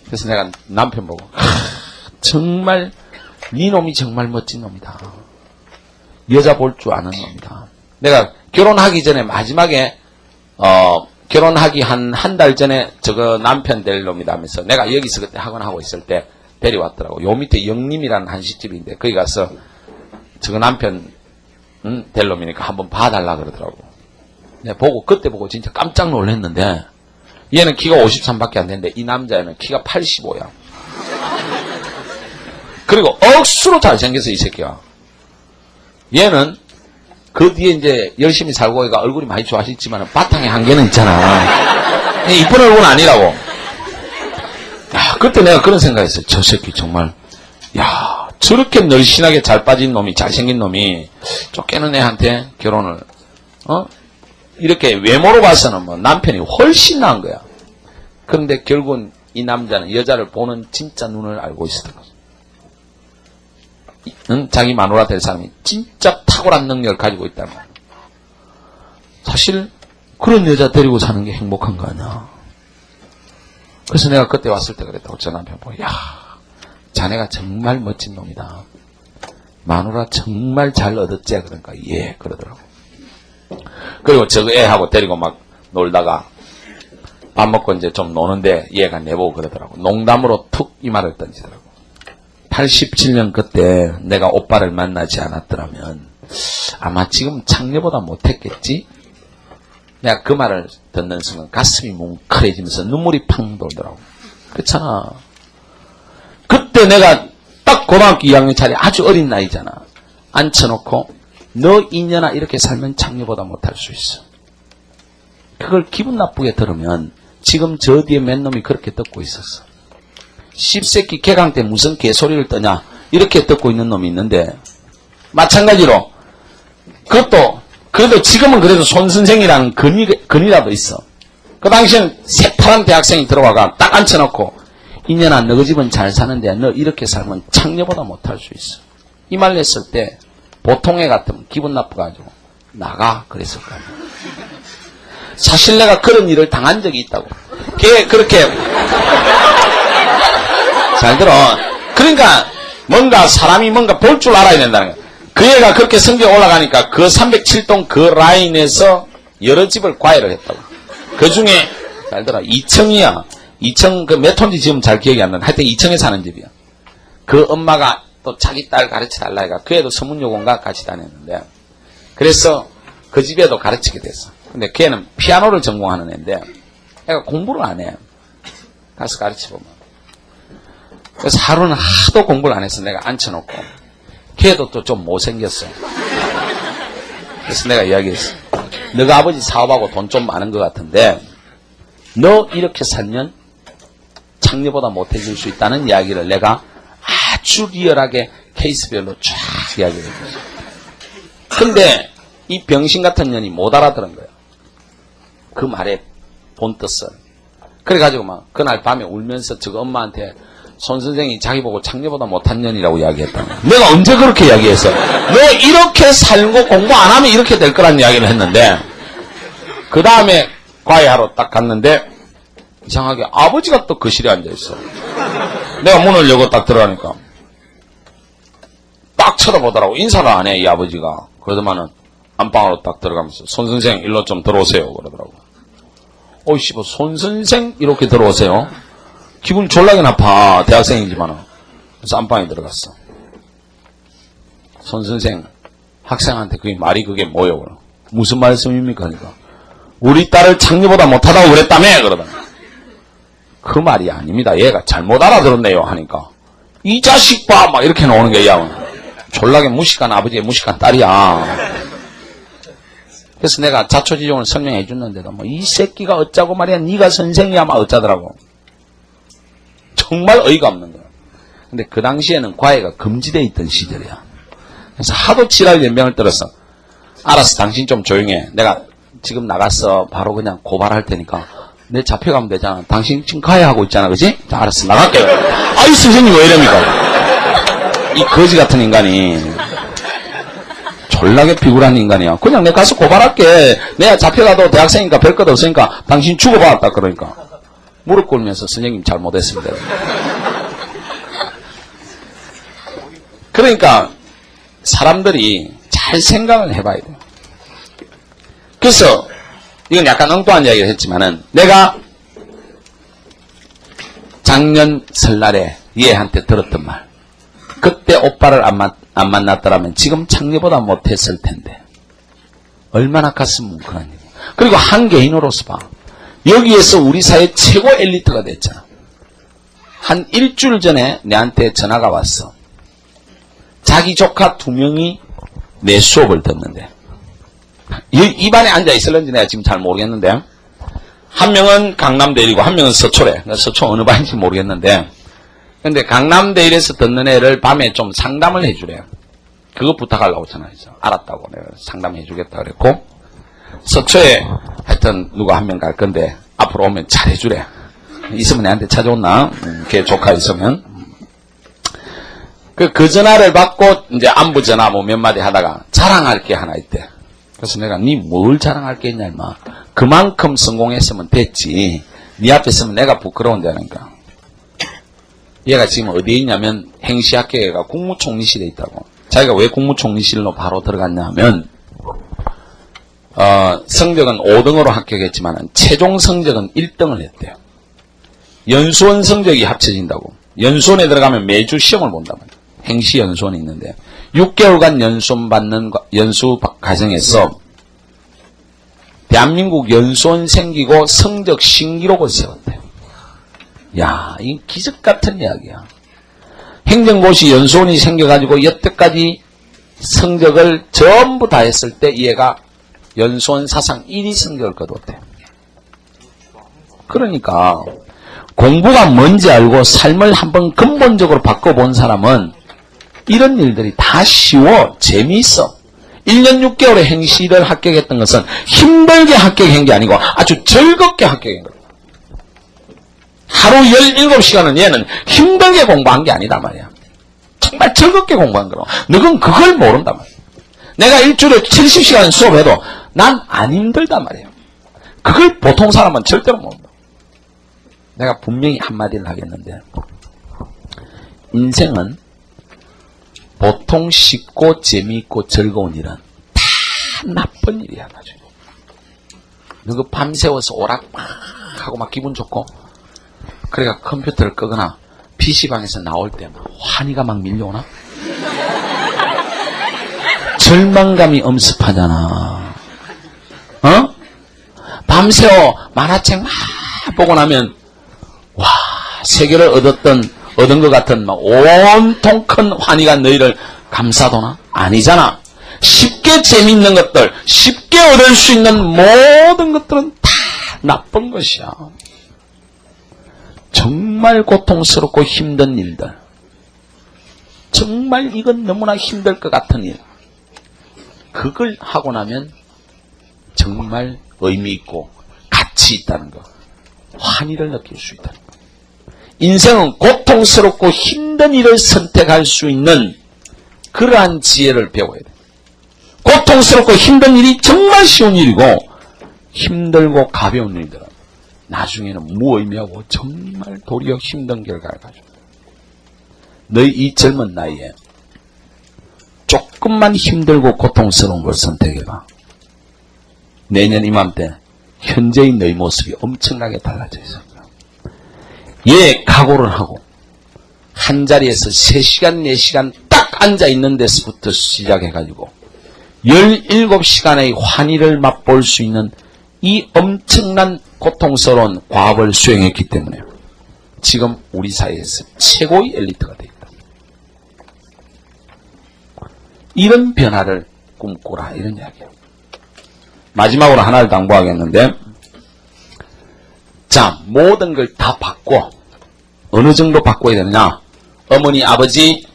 그래서 내가 남편 보고 정말 네 놈이 정말 멋진 놈이다. 여자 볼 줄 아는 놈이다. 내가 결혼하기 전에 마지막에 결혼하기 한 달 전에 저거 남편 될 놈이다 하면서 내가 여기서 그때 학원하고 있을 때 데려왔더라고. 요 밑에 영림이라는 한식집인데 거기 가서 저거 남편 될 놈이니까 한번 봐달라 그러더라고. 내가 그때 보고 진짜 깜짝 놀랐는데 얘는 키가 53밖에 안 되는데 이 남자애는 키가 85야. 그리고 억수로 잘생겨서 이 새끼야. 얘는 그 뒤에 이제 열심히 살고 얘가 얼굴이 많이 좋아졌지만 바탕에 한계는 있잖아. 이쁜 얼굴은 아니라고. 야, 그때 내가 그런 생각했어요. 저 새끼 정말 야 저렇게 널씬하게 잘 빠진 놈이 잘생긴 놈이 쫓기는 애한테 결혼을 이렇게 외모로 봐서는 뭐 남편이 훨씬 나은 거야. 그런데 결국은 이 남자는 여자를 보는 진짜 눈을 알고 있었던 거죠. 자기 마누라 될 사람이 진짜 탁월한 능력을 가지고 있다는 거야. 사실 그런 여자 데리고 사는 게 행복한 거 아니야. 그래서 내가 그때 왔을 때 그랬다고. 저 남편 보고 야 자네가 정말 멋진 놈이다. 마누라 정말 잘 얻었지? 그러니까 예 그러더라고. 그리고 저 애하고 데리고 막 놀다가 밥 먹고 이제 좀 노는데 얘가 내보고 그러더라고. 농담으로 툭 이 말을 던지더라고. 87년 그때 내가 오빠를 만나지 않았더라면 아마 지금 창녀보다 못했겠지? 내가 그 말을 듣는 순간 가슴이 뭉클해지면서 눈물이 팡 돌더라고. 그렇잖아. 그때 내가 딱 고등학교 2학년 차례 아주 어린 나이잖아. 앉혀놓고 너 이년아 이렇게 살면 창녀보다 못할 수 있어. 그걸 기분 나쁘게 들으면 지금 저 뒤에 맨 놈이 그렇게 듣고 있었어. 씹새끼 개강 때 무슨 개소리를 떠냐 이렇게 듣고 있는 놈이 있는데 마찬가지로 그것도 그래도 지금은 그래도 손선생이라는 근이라도 있어. 그 당시엔 새파란 대학생이 들어와가 딱 앉혀놓고 이년아 너 그 집은 잘 사는데 너 이렇게 살면 창녀보다 못할 수 있어. 이 말 했을 때 보통 애 같으면 기분 나빠가지고 나가 그랬을 거야. 사실 내가 그런 일을 당한 적이 있다고. 걔 그렇게 잘 들어. 그러니까 뭔가 사람이 뭔가 볼 줄 알아야 된다는 거야. 그 애가 그렇게 성적 올라가니까 그 307동 그 라인에서 여러 집을 과외를 했다고. 그 중에 잘 들어 2층이야. 2층 그 몇 톤지 지금 잘 기억이 안 나는데 하여튼 2층에 사는 집이야. 그 엄마가 또 자기 딸 가르쳐달라 해가 그 애도 서문여고인가 같이 다녔는데 그래서 그 집에도 가르치게 됐어. 근데 걔는 피아노를 전공하는 애인데 애가 공부를 안 해. 가서 가르쳐보면. 그래서 하루는 하도 공부를 안 해서 내가 앉혀놓고 걔도 또 좀 못생겼어. 그래서 내가 이야기했어. 너가 아버지 사업하고 돈 좀 많은 것 같은데 너 이렇게 살면 창녀보다 못해질 수 있다는 이야기를 내가 아주 리얼하게 케이스별로 쫙 이야기를 했어. 근데 이 병신 같은 년이 못 알아들은 거야. 그 말의 본뜻을. 그래가지고 막 그날 밤에 울면서 저거 엄마한테 손 선생이 자기 보고 창녀보다 못한 년이라고 이야기했다. 내가 언제 그렇게 이야기했어? 너 이렇게 살고 공부 안 하면 이렇게 될 거란 이야기를 했는데, 그 다음에 과외하러 딱 갔는데 이상하게 아버지가 또 거실에 앉아있어. 내가 문을 열고 딱 들어가니까 딱 쳐다보더라고. 인사를 안 해, 이 아버지가. 그러더만은 안방으로 딱 들어가면서 손 선생 일로 좀 들어오세요 그러더라고. 어이씨, 뭐 손 선생 이렇게 들어오세요? 기분이 졸라게 나빠, 대학생이지만은. 그래서 안방에 들어갔어. 손 선생, 학생한테 그게 말이 그게 뭐요? 무슨 말씀입니까? 그러니까 우리 딸을 창녀보다 못하다고 그랬다며? 그러더니 그 말이 아닙니다. 얘가 잘못 알아들었네요. 하니까 이 자식 봐! 막 이렇게 나오는 거야. 졸라게 무식한 아버지의 무식한 딸이야. 그래서 내가 자초지종을 설명해 줬는데도 뭐 이 새끼가 어쩌고 말이야, 네가 선생이야 막 어쩌더라고. 정말 어이가 없는 거야. 근데 그 당시에는 과외가 금지되어 있던 시절이야. 그래서 하도 지랄 연병을 떨었어. 알았어, 당신 좀 조용해. 내가 지금 나갔어. 바로 그냥 고발할 테니까 내 잡혀가면 되잖아. 당신 지금 과외하고 있잖아, 그지? 자, 알았어, 나갈게요. 아이 선생님 왜 이럽니까? 이 거지 같은 인간이 졸라게 비굴한 인간이야. 그냥 내가 가서 고발할게. 내가 잡혀가도 대학생이니까 별 것 없으니까 당신 죽어봤다. 그러니까 무릎 꿇으면서 선생님 잘못했습니다. 그러니까 사람들이 잘 생각을 해봐야 돼요. 그래서 이건 약간 엉뚱한 이야기를 했지만은 내가 작년 설날에 얘한테 들었던 말, 그때 오빠를 안 만났더라면 지금 창녀보다 못했을 텐데 얼마나 가슴 뭉클한 얘기. 그리고 한 개인으로서 봐. 여기에서 우리 사회 최고 엘리트가 됐잖아. 한 일주일 전에 내한테 전화가 왔어. 자기 조카 2명이 내 수업을 듣는데, 이 반에 앉아 있을런지 내가 지금 잘 모르겠는데, 한 명은 강남대일이고 한 명은 서초래. 서초 어느 반인지 모르겠는데, 근데 강남대일에서 듣는 애를 밤에 좀 상담을 해주래. 그거 부탁하려고 전화했어. 알았다고 내가 상담해주겠다 그랬고, 서초에 하여튼 누가 한 명 갈 건데 앞으로 오면 잘해주래. 있으면 내한테 찾아온나? 걔 조카 있으면. 그 전화를 받고 이제 안부 전화 뭐 몇 마디 하다가 자랑할 게 하나 있대. 그래서 내가 니 뭘 자랑할 게 있냐 임마. 그만큼 성공했으면 됐지. 니 앞에 있으면 내가 부끄러운다니까. 얘가 지금 어디에 있냐면 행시학교가 국무총리실에 있다고. 자기가 왜 국무총리실로 바로 들어갔냐 하면 성적은 5등으로 합격했지만 최종 성적은 1등을 했대요. 연수원 성적이 합쳐진다고. 연수원에 들어가면 매주 시험을 본단 말이에요. 행시연수원이 있는데 6개월간 연수원 받는 연수 과정에서 대한민국 연수원 생기고 성적 신기록을 세웠대요. 야, 이 기적 같은 이야기야. 행정고시 연수원이 생겨가지고 여태까지 성적을 전부 다 했을 때 얘가 연수원 사상 1위 성적을 거뒀대. 그러니까 공부가 뭔지 알고 삶을 한번 근본적으로 바꿔본 사람은 이런 일들이 다 쉬워. 재미있어. 1년 6개월의 행시를 합격했던 것은 힘들게 합격한 게 아니고 아주 즐겁게 합격한 거야. 하루 17시간은 얘는 힘들게 공부한 게 아니다 말이야. 정말 즐겁게 공부한 거로. 너는 그걸 모른단 말이야. 내가 일주일에 70시간 수업해도 난 안 힘들단 말이에요. 그걸 보통 사람은 절대로 모른다. 내가 분명히 한마디를 하겠는데, 인생은 보통 쉽고 재미있고 즐거운 일은 다 나쁜 일이야. 나중에 너그 밤새워서 오락 막 하고 막 기분 좋고, 그러니까 컴퓨터를 끄거나 PC방에서 나올 때 막 환희가 막 밀려오나? 절망감이 엄습하잖아. 어? 밤새워 만화책 막 보고 나면 와, 세계를 얻은 것 같은 막 온통 큰 환희가 너희를 감싸도나? 아니잖아. 쉽게 재미있는 것들, 쉽게 얻을 수 있는 모든 것들은 다 나쁜 것이야. 정말 고통스럽고 힘든 일들, 정말 이건 너무나 힘들 것 같은 일, 그걸 하고 나면 정말 의미 있고 가치 있다는 거, 환희를 느낄 수 있다는 거. 인생은 고통스럽고 힘든 일을 선택할 수 있는 그러한 지혜를 배워야 돼. 고통스럽고 힘든 일이 정말 쉬운 일이고 힘들고 가벼운 일들은 나중에는 무의미하고 정말 도리어 힘든 결과를 가져요. 너희 이 젊은 나이에 조금만 힘들고 고통스러운 걸 선택해봐. 내년 이맘때 현재의 너희 모습이 엄청나게 달라져 있어요. 예, 각오를 하고 한 자리에서 3시간, 4시간 딱 앉아있는 데서부터 시작해가지고 17시간의 환희를 맛볼 수 있는 이 엄청난 고통스러운 과업을 수행했기 때문에 지금 우리 사회에서 최고의 엘리트가 되어 있다. 이런 변화를 꿈꾸라, 이런 이야기예요. 마지막으로 하나를 당부하겠는데, 자, 모든 걸 다 바꿔. 어느 정도 바꿔야 되느냐? 어머니, 아버지,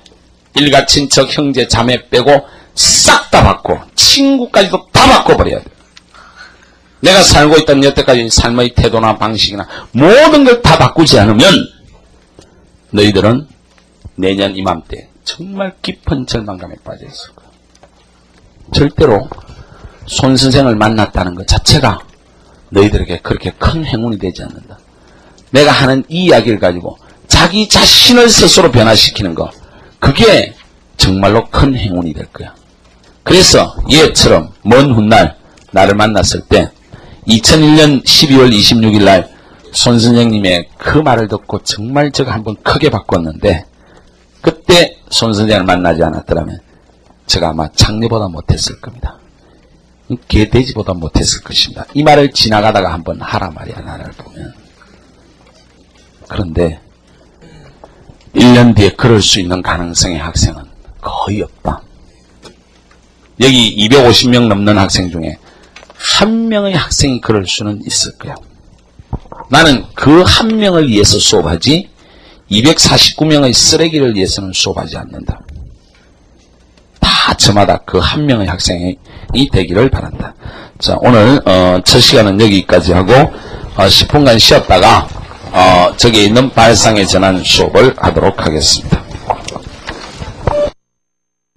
일가 친척, 형제, 자매 빼고 싹 다 바꿔. 친구까지도 다 바꿔버려야 돼. 내가 살고 있던 여태까지 삶의 태도나 방식이나 모든 걸 다 바꾸지 않으면 너희들은 내년 이맘때 정말 깊은 절망감에 빠져 있을 거야. 절대로 손 선생을 만났다는 것 자체가 너희들에게 그렇게 큰 행운이 되지 않는다. 내가 하는 이 이야기를 가지고 자기 자신을 스스로 변화시키는 것, 그게 정말로 큰 행운이 될 거야. 그래서 얘처럼 먼 훗날 나를 만났을 때 2001년 12월 26일 날 손 선생님의 그 말을 듣고 정말 제가 한번 크게 바꿨는데, 그때 손 선생을 만나지 않았더라면 제가 아마 장녀보다 못했을 겁니다. 개돼지보다 못했을 것입니다. 이 말을 지나가다가 한번 하라 말이야, 나를 보면. 그런데 1년 뒤에 그럴 수 있는 가능성의 학생은 거의 없다. 여기 250명 넘는 학생 중에 한 명의 학생이 그럴 수는 있을 거야. 나는 그 한 명을 위해서 수업하지 249명의 쓰레기를 위해서는 수업하지 않는다. 다 저마다 그 한 명의 학생이 되기를 바란다. 자, 오늘 첫 시간은 여기까지 하고 10분간 쉬었다가 저기 있는 발상의 전환 수업을 하도록 하겠습니다.